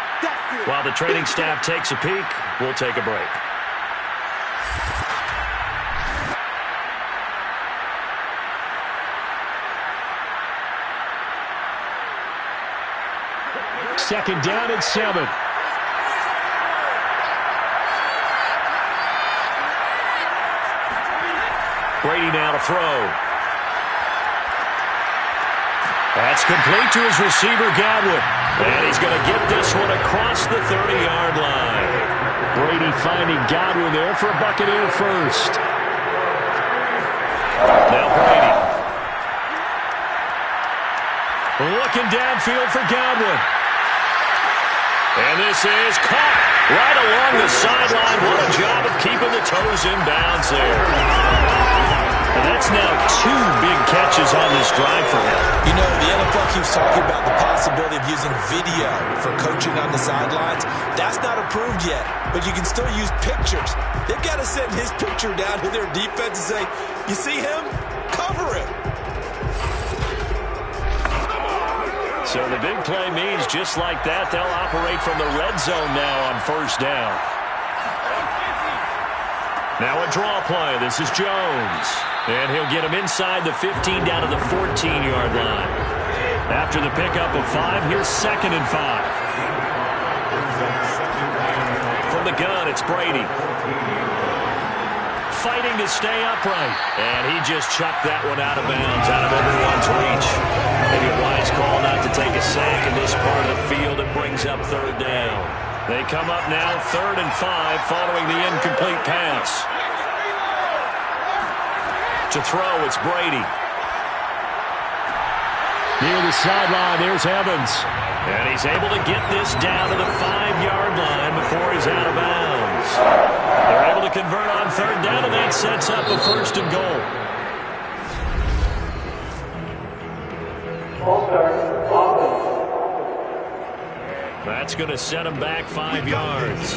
While the training staff takes a peek, we'll take a break. Second down and 7. Brady now to throw. That's complete to his receiver, Godwin. And he's going to get this one across the 30-yard line. Brady finding Godwin there for a Buccaneer first. Now Brady. Looking downfield for Godwin. And this is caught right along the sideline. What a job of keeping the toes in bounds there. And that's now 2 big catches on this drive for him. You know, the NFL keeps talking about the possibility of using video for coaching on the sidelines. That's not approved yet, but you can still use pictures. They've got to send his picture down to their defense and say, you see him? Cover him. So the big play means just like that, they'll operate from the red zone now on first down. Now a draw play. This is Jones. And he'll get him inside the 15 down to the 14-yard line. After the pickup of 5, here's 2nd and 5. From the gun, it's Brady. Fighting to stay upright. And he just chucked that one out of bounds, out of everyone's reach. Maybe a wise call not to take a sack in this part of the field. It brings up 3rd down. They come up now 3rd and 5 following the incomplete pass. To throw, it's Brady. Near the sideline, there's Evans. And he's able to get this down to the 5-yard line before he's out of bounds. They're able to convert on 3rd down, and that sets up a 1st and goal. That's going to set him back 5 yards.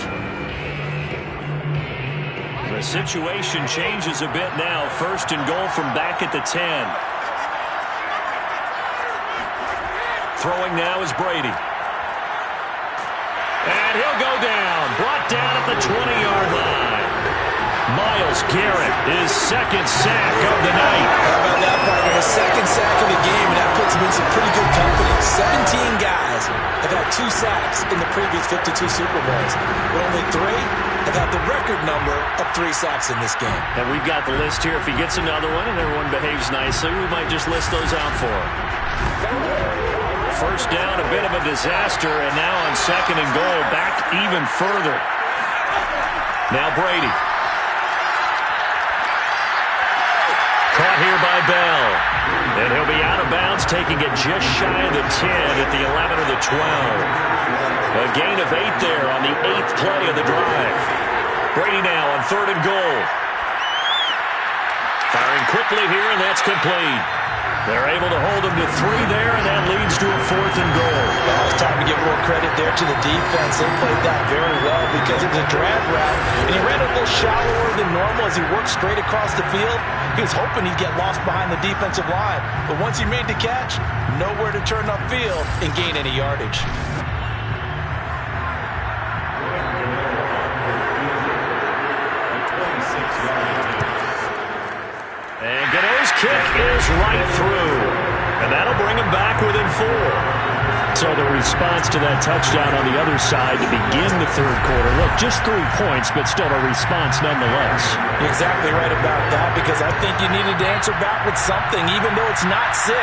The situation changes a bit now. 1st and goal from back at the 10. Throwing now is Brady. And he'll go down. Brought down at the 20-yard line. Myles Garrett, his 2nd sack of the night. How about that, partner? His 2nd sack of the game, and that puts him in some pretty good company. 17 guys have had 2 sacks in the previous 52 Super Bowls, but only 3 have had the record number of 3 sacks in this game. And we've got the list here. If he gets another one and everyone behaves nicely, we might just list those out for him. First down, a bit of a disaster, and now on 2nd and goal, back even further. Now Brady. Caught here by Bell. And he'll be out of bounds, taking it just shy of the 10 at the 11 or the 12. A gain of 8 there on the 8th play of the drive. Brady now on 3rd and goal. Firing quickly here, and that's complete. They're able to hold him to 3 there, and that leads to a 4th and goal. Well, it's time to give more credit there to the defense. They played that very well because it was a drag route, and he ran a little shallower than normal as he worked straight across the field. He was hoping he'd get lost behind the defensive line, but once he made the catch, nowhere to turn upfield and gain any yardage. And Gano's kick is right through. And that'll bring him back within 4. So the response to that touchdown on the other side to begin the 3rd quarter. Look, just 3 points, but still a response nonetheless. You're exactly right about that, because I think you needed to answer back with something, even though it's not 6.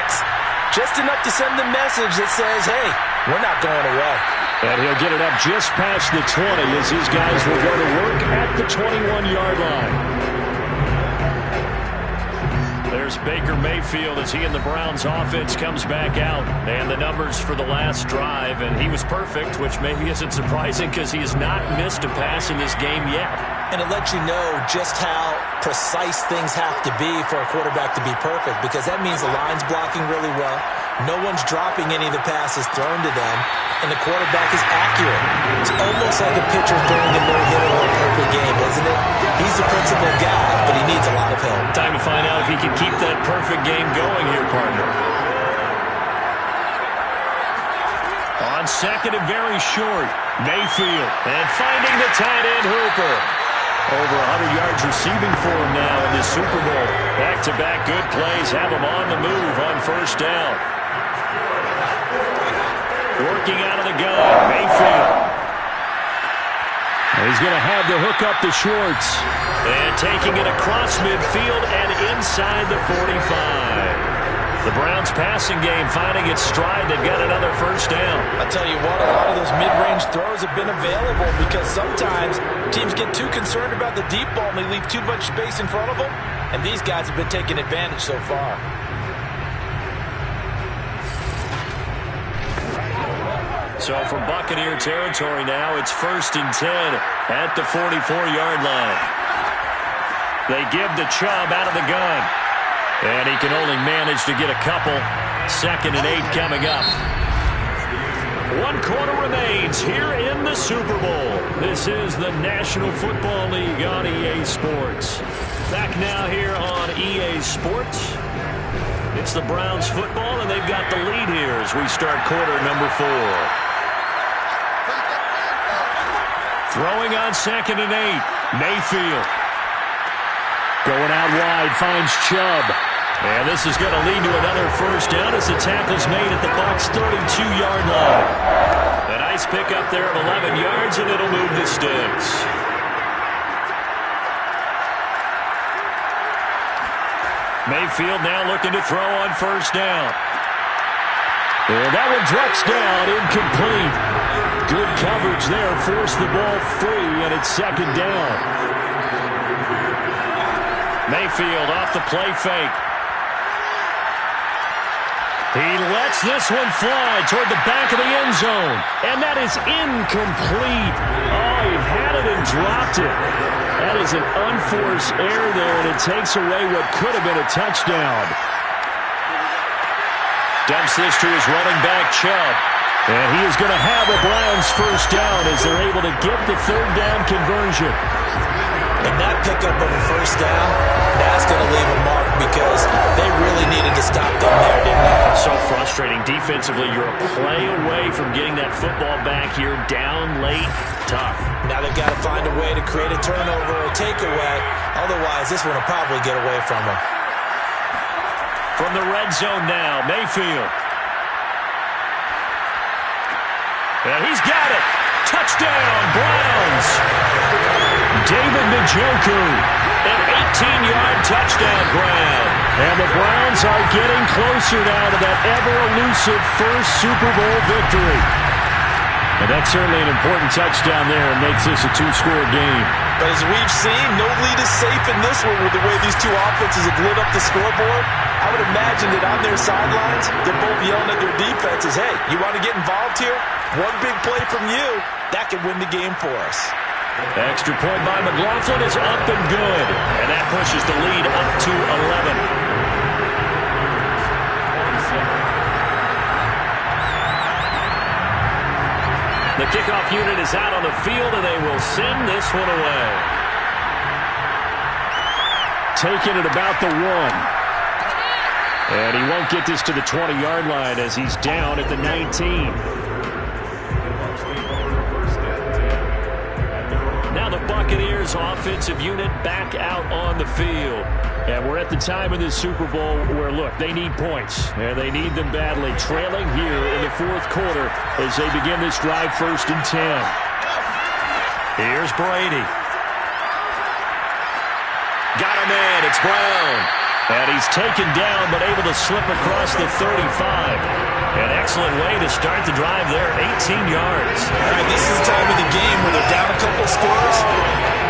Just enough to send the message that says, hey, we're not going away. And he'll get it up just past the 20 as his guys will go to work at the 21-yard line. There's Baker Mayfield as he and the Browns offense comes back out. And the numbers for the last drive, and he was perfect, which maybe isn't surprising because he has not missed a pass in this game yet. And it lets you know just how precise things have to be for a quarterback to be perfect, because that means the line's blocking really well. No one's dropping any of the passes thrown to them, and the quarterback is accurate. It's almost like a pitcher throwing a no-hitter or a perfect game, isn't it? He's the principal guy, but he needs a lot of help. Time to find out if he can keep that perfect game going here, partner. On 2nd and very short, Mayfield, and finding the tight end Hooper. Over 100 yards receiving for him now in this Super Bowl. Back-to-back good plays have him on the move on 1st down. Working out of the gun, Mayfield. He's going to have to hook up to Schwartz. And taking it across midfield and inside the 45. The Browns passing game finding its stride. They've got another first down. I'll tell you what, a lot of those mid-range throws have been available because sometimes teams get too concerned about the deep ball and they leave too much space in front of them. And these guys have been taking advantage so far. So from Buccaneer territory now, it's 1st and 10 at the 44-yard line. They give to Chubb out of the gun. And he can only manage to get a couple. 2nd and 8 coming up. 1 quarter remains here in the Super Bowl. This is the National Football League on EA Sports. Back now here on EA Sports. It's the Browns football, and they've got the lead here as we start quarter number 4. Throwing on 2nd and 8. Mayfield. Going out wide, finds Chubb. And this is going to lead to another first down as the tackle's made at the Bucs 32-yard line. A nice pickup there of 11 yards, and it'll move the sticks. Mayfield now looking to throw on first down. And that one drops down, incomplete. Good coverage there, forced the ball free, and it's 2nd down. Mayfield off the play fake. He lets this one fly toward the back of the end zone. And that is incomplete. Oh, he had it and dropped it. That is an unforced error there, and it takes away what could have been a touchdown. Dumps this to his running back, Chubb. And he is going to have a Browns first down as they're able to get the 3rd down conversion. And that pickup of a first down, that's going to leave a mark because they really needed to stop them there, didn't they? So frustrating. Defensively, you're a play away from getting that football back here down late. Tough. Now they've got to find a way to create a turnover or a takeaway. Otherwise, this one will probably get away from them. From the red zone now, Mayfield. And he's got it. Touchdown, Browns. David Njoku, an 18-yard touchdown grab. And the Browns are getting closer now to that ever-elusive first Super Bowl victory. And that's certainly an important touchdown there and makes this a 2-score game. But as we've seen, no lead is safe in this one with the way these two offenses have lit up the scoreboard. I would imagine that on their sidelines, they're both yelling at their defenses, hey, you want to get involved here? One big play from you, that could win the game for us. Extra point by McLaughlin is up and good. And that pushes the lead up to 11. The kickoff unit is out on the field, and they will send this one away. Taking it about the 1. And he won't get this to the 20-yard line as he's down at the 19. Now the Buccaneers offensive unit back out on the field. And we're at the time in this Super Bowl where, look, they need points. And they need them badly. Trailing here in the 4th quarter as they begin this drive 1st and 10. Here's Brady. Got him in. It's Brown. And he's taken down but able to slip across the 35. An excellent way to start the drive there, 18 yards. All right, this is the time of the game where they're down a couple of scores,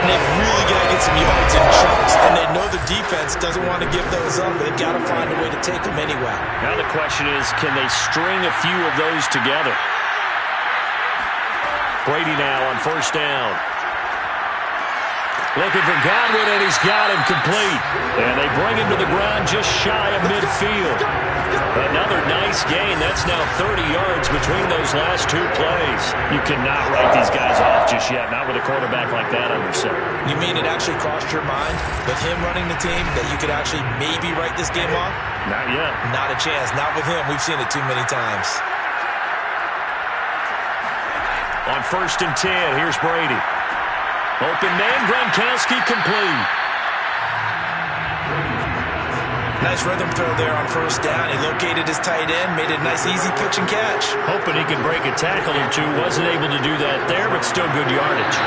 and they've really got to get some yards in chunks. And they know the defense doesn't want to give those up. They've got to find a way to take them anyway. Now the question is, can they string a few of those together? Brady now on first down. Looking for Godwin, and he's got him complete. And they bring him to the ground just shy of midfield. Another nice gain. That's now 30 yards between those last 2 plays. You cannot write these guys off just yet, not with a quarterback like that under center. You mean it actually crossed your mind with him running the team that you could actually maybe write this game off? Not yet. Not a chance. Not with him. We've seen it too many times. On 1st and 10, here's Brady. Open man, Gronkowski complete. nice rhythm throw there on first down. He located his tight end, made it a nice, easy pitch and catch. Hoping he could break a tackle or two. Wasn't able to do that there, but still good yardage.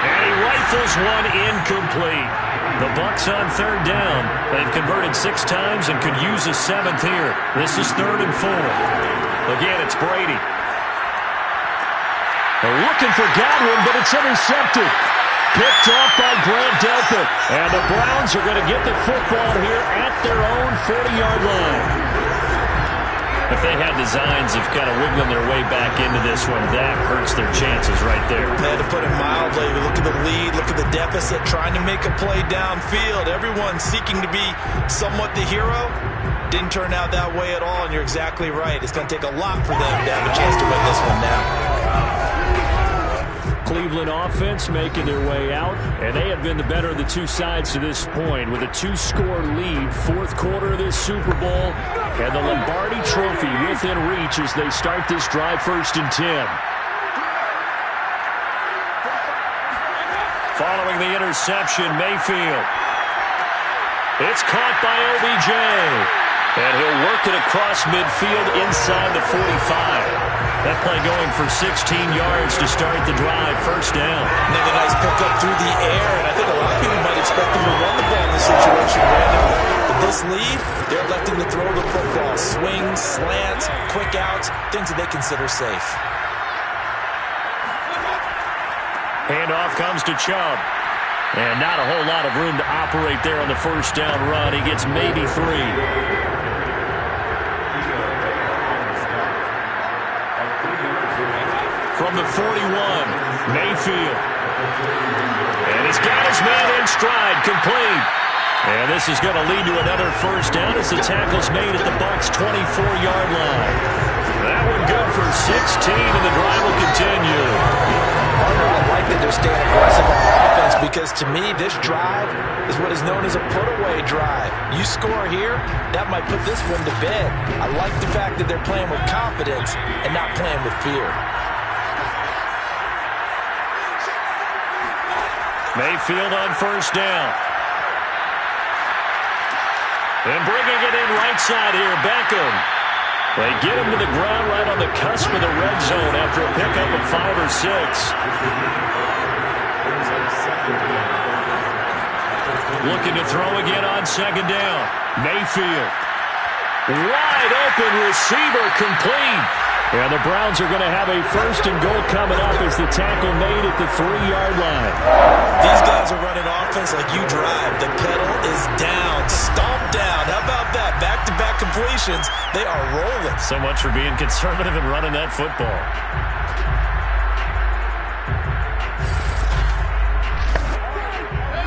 And he rifles one incomplete. The Bucs on third down. They've converted 6 times and could use a 7th here. This is 3rd and 4. Again, it's Brady. They're looking for Godwin, but it's intercepted. Picked off by Grant Delpit. And the Browns are going to get the football here at their own 40-yard line. If they had designs of kind of wiggling their way back into this one, that hurts their chances right there. They had to put it mildly. Look at the lead. Look at the deficit. Trying to make a play downfield. Everyone seeking to be somewhat the hero. Didn't turn out that way at all, and you're exactly right. It's going to take a lot for them to have a chance to win this one now. Cleveland offense making their way out, and they have been the better of the two sides to this point with a 2-score lead. 4th quarter of this Super Bowl, and the Lombardi Trophy within reach as they start this drive 1st and 10. Following the interception, Mayfield. It's caught by OBJ, and he'll work it across midfield inside the 45. That play going for 16 yards to start the drive. 1st down. Another nice pickup through the air, and I think a lot of people might expect them to run the ball in this situation, Brandon. With this lead, they're electing to throw the football. Swings, slants, quick outs, things that they consider safe. Handoff comes to Chubb. And not a whole lot of room to operate there on the 1st down run. He gets maybe 3. From the 41, Mayfield. And he's got his man in stride, complete. And this is going to lead to another 1st down as the tackle's made at the Bucs' 24-yard line. That one good for 16, and the drive will continue. I like that they're staying aggressive on offense because, to me, this drive is what is known as a put-away drive. You score here, that might put this one to bed. I like the fact that they're playing with confidence and not playing with fear. Mayfield on 1st down. And bringing it in right side here, Beckham. They get him to the ground right on the cusp of the red zone after a pickup of 5 or 6. Looking to throw again on 2nd down. Mayfield. Wide open receiver, complete. And the Browns are going to have a 1st and goal coming up as the tackle made at the 3-yard line. These guys are running offense like you drive. The pedal is down, stomped down. How about that? Back-to-back completions. They are rolling. So much for being conservative and running that football.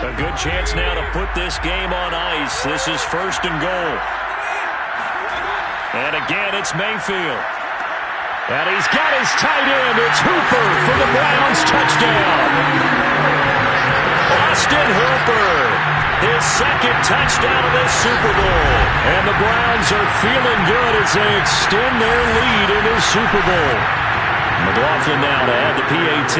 A good chance now to put this game on ice. This is 1st and goal. And again, it's Mayfield. And he's got his tight end. It's Hooper for the Browns. Touchdown. Austin Hooper. His 2nd touchdown of this Super Bowl. And the Browns are feeling good as they extend their lead in this Super Bowl. McLaughlin now to add the PAT.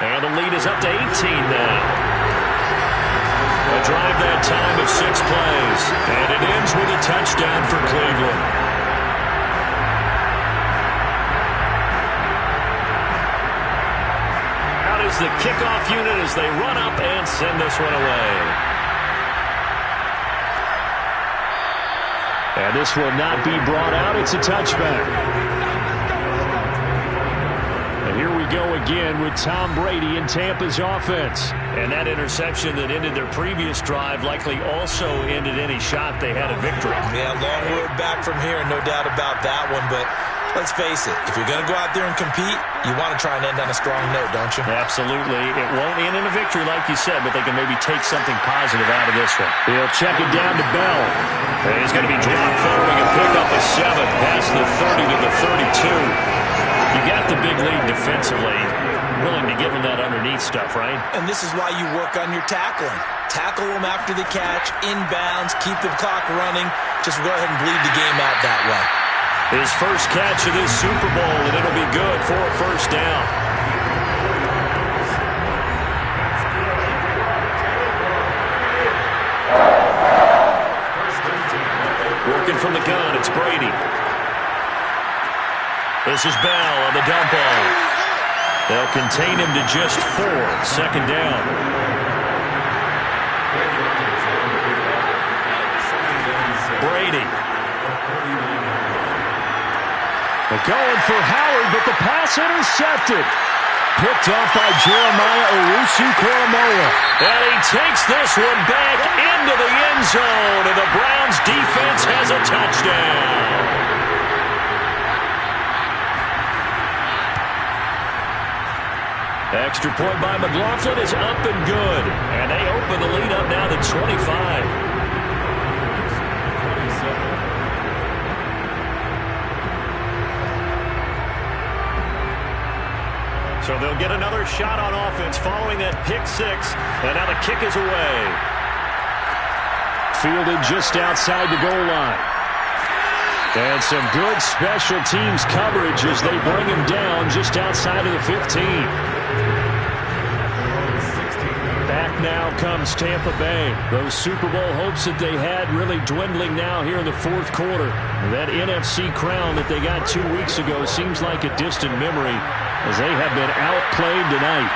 And the lead is up to 18 now. A drive that time of 6 plays. And it ends with a touchdown for Cleveland. Out is the kickoff unit as they run up and send this one away. And this will not be brought out. It's a touchback. And here we go again with Tom Brady in Tampa's offense. And that interception that ended their previous drive likely also ended any shot they had at victory. Yeah, long road back from here, no doubt about that one. But let's face it, if you're going to go out there and compete, you want to try and end on a strong note, don't you? Absolutely. It won't end in a victory like you said, but they can maybe take something positive out of this one. He'll check it down to Bell. And he's going to be dropped following a pickup of 7 past the 30 to the 32. You got the big lead defensively. Willing to give him that underneath stuff, right? And this is why you work on your tackling. Tackle them after the catch, inbounds, keep the clock running. Just go ahead and bleed the game out that way. His first catch of this Super Bowl, and it'll be good for a 1st down. This is Bell on the dump off. They'll contain him to just 4. Second down. Brady. They're going for Howard, but the pass intercepted. Picked up by Jeremiah Owusu-Koramoah. And he takes this one back into the end zone, and the Browns defense has a touchdown. Extra point by McLaughlin is up and good. And they open the lead up now to 25. So they'll get another shot on offense following that pick 6. And now the kick is away. Fielded just outside the goal line. And some good special teams coverage as they bring him down just outside of the 15. Back now comes Tampa Bay. Those Super Bowl hopes that they had really dwindling now here in the fourth quarter. That NFC crown that they got 2 weeks ago seems like a distant memory as they have been outplayed tonight.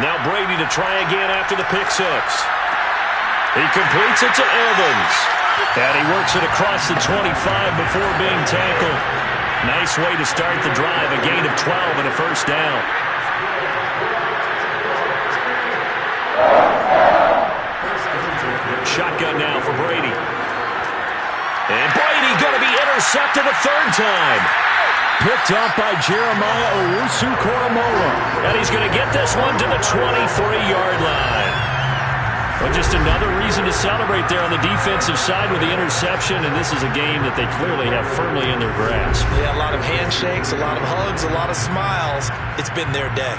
Now Brady to try again after the pick 6. He completes it to Evans. And he works it across the 25 before being tackled. Nice way to start the drive, a gain of 12 and a first down. Shotgun now for Brady. And Brady going to be intercepted a third time. Picked up by Jeremiah Owusu-Koramoah. And he's going to get this one to the 23-yard line. Well, just another reason to celebrate there on the defensive side with the interception, and this is a game that they clearly have firmly in their grasp. Yeah, a lot of handshakes, a lot of hugs, a lot of smiles. It's been their day.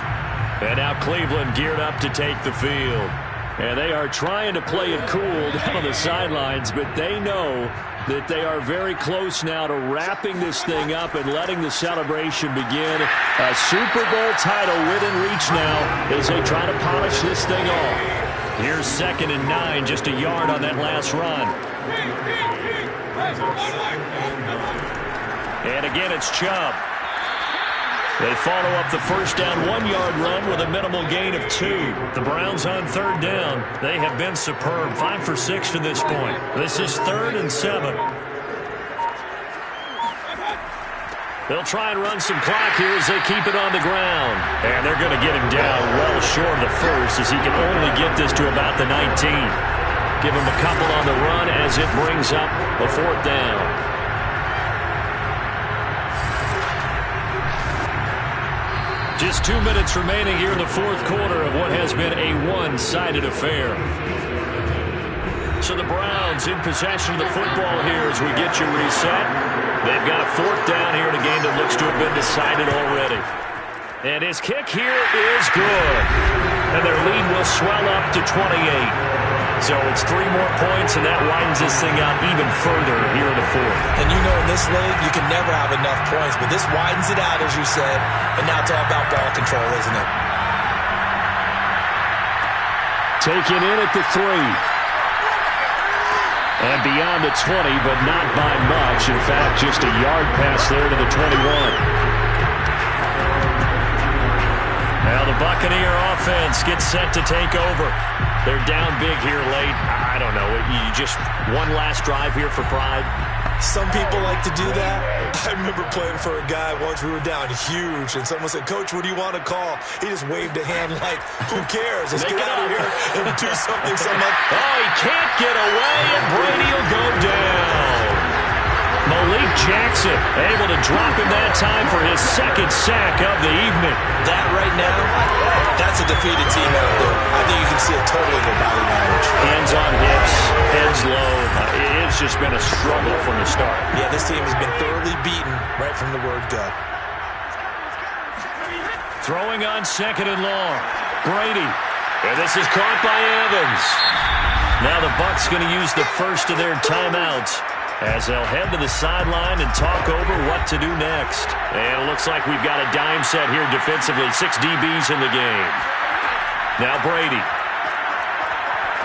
And now Cleveland geared up to take the field. And they are trying to play it cool down on the sidelines, but they know that they are very close now to wrapping this thing up and letting the celebration begin. A Super Bowl title within reach now as they try to polish this thing off. Here's 2nd and 9, just a yard on that last run. And again, it's Chubb. They follow up the first down 1-yard run with a minimal gain of 2. The Browns on 3rd down. They have been superb, 5 for 6 to this point. This is 3rd and 7. They'll try and run some clock here as they keep it on the ground. And they're going to get him down well short of the first as he can only get this to about the 19. Give him a couple on the run as it brings up a 4th down. Just 2 minutes remaining here in the fourth quarter of what has been a one-sided affair. So the Browns in possession of the football here as we get you reset. They've got a 4th down here in a game that looks to have been decided already. And his kick here is good. And their lead will swell up to 28. So it's 3 more points, and that widens this thing out even further here in the fourth. And you know in this league, you can never have enough points, but this widens it out, as you said, and now it's all about ball control, isn't it? Taken in at the 3. And beyond the 20, but not by much. In fact, just a yard pass there to the 21. Now the Buccaneer offense gets set to take over. They're down big here late. I don't know. You just one last drive here for pride. Some people like to do that. I remember playing for a guy once. We were down huge, and someone said, "Coach, what do you want to call?" He just waved a hand like, "Who cares? Let's get out of here and do something." Oh, he can't get away, and Brady will go down. Malik Jackson able to drop him that time for his 2nd sack of the evening. That right now, that's a defeated team out there. I think you can see it totally in their body language. Hands on hips, heads low. It's just been a struggle from the start. Yeah, this team has been thoroughly beaten right from the word go. Throwing on 2nd and long. Brady. And this is caught by Evans. Now the Bucs going to use the first of their timeouts as they'll head to the sideline and talk over what to do next. And it looks like we've got a dime set here defensively. 6 DBs in the game. Now Brady.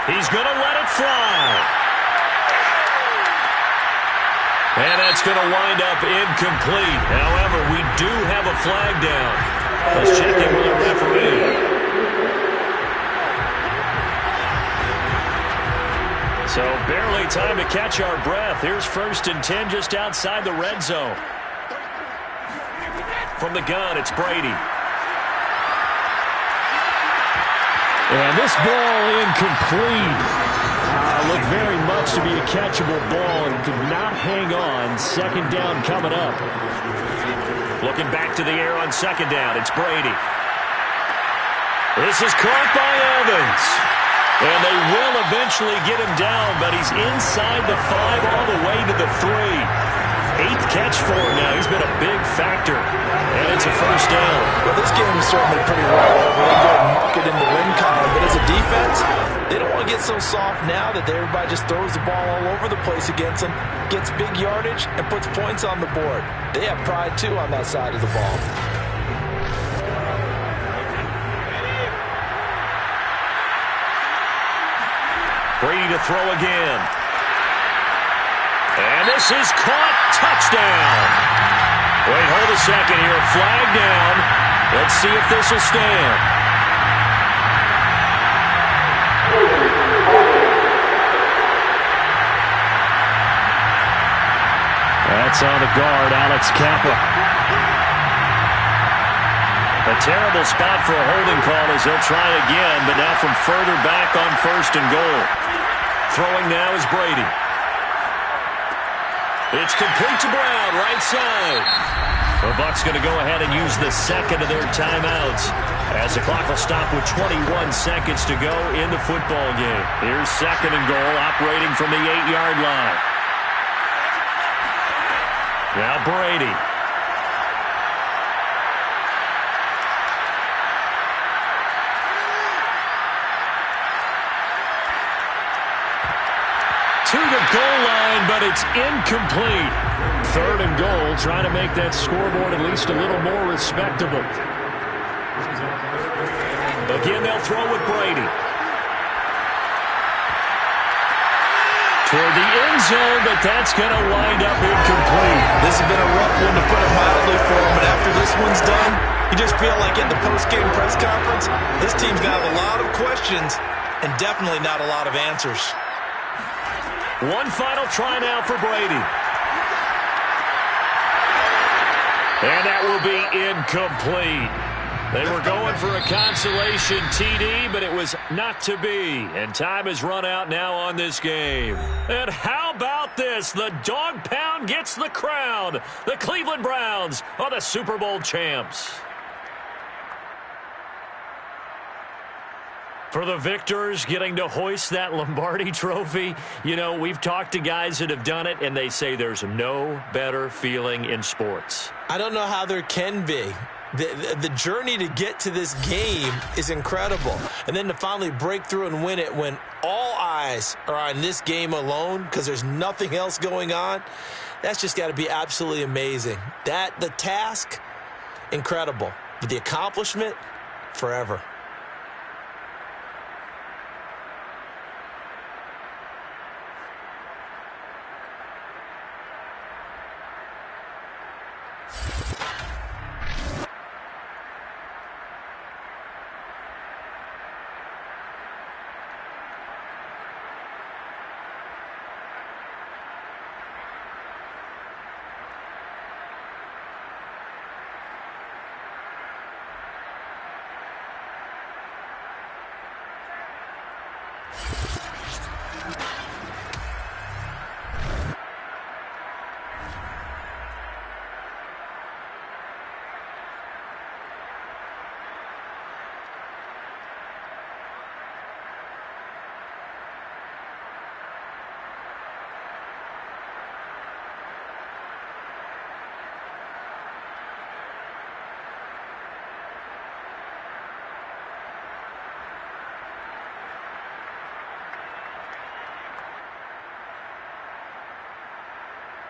He's going to let it fly. And that's going to wind up incomplete. However, we do have a flag down. Let's check in with the referee. So barely time to catch our breath. Here's 1st and 10 just outside the red zone. From the gun, it's Brady. And this ball incomplete. Looked very much to be a catchable ball and could not hang on. 2nd down coming up. Looking back to the air on 2nd down, it's Brady. This is caught by Evans. And they will eventually get him down, but he's inside the 5 all the way to the 3. 8th catch for him now. He's been a big factor. And it's a 1st down. Well, this game is certainly pretty raw. They go and mark it in the win column. But as a defense, they don't want to get so soft now that everybody just throws the ball all over the place against them, gets big yardage, and puts points on the board. They have pride, too, on that side of the ball. Brady to throw again. And this is caught. Touchdown. Wait, hold a second here. Flag down. Let's see if this will stand. That's on the guard, Alex Kappa. A terrible spot for a holding call as they'll try again, but now from further back on 1st and goal. Throwing now is Brady. It's complete to Brown, right side. The Bucs going to go ahead and use the 2nd of their timeouts as the clock will stop with 21 seconds to go in the football game. Here's 2nd and goal, operating from the 8-yard line. Now Brady. To the goal line, but it's incomplete. 3rd and goal, trying to make that scoreboard at least a little more respectable. Again, they'll throw with Brady. Toward the end zone, but that's going to wind up incomplete. This has been a rough one, to put it mildly, for him, but after this one's done, you just feel like at the post-game press conference, this team's going to have a lot of questions and definitely not a lot of answers. One final try now for Brady. And that will be incomplete. They were going for a consolation TD, but it was not to be. And time has run out now on this game. And how about this? The dog pound gets the crown. The Cleveland Browns are the Super Bowl champs. For the victors getting to hoist that Lombardi trophy, you know, we've talked to guys that have done it, and they say there's no better feeling in sports. I don't know how there can be. The journey to get to this game is incredible. And then to finally break through and win it when all eyes are on this game alone because there's nothing else going on, that's just got to be absolutely amazing. The task, incredible. But the accomplishment, forever.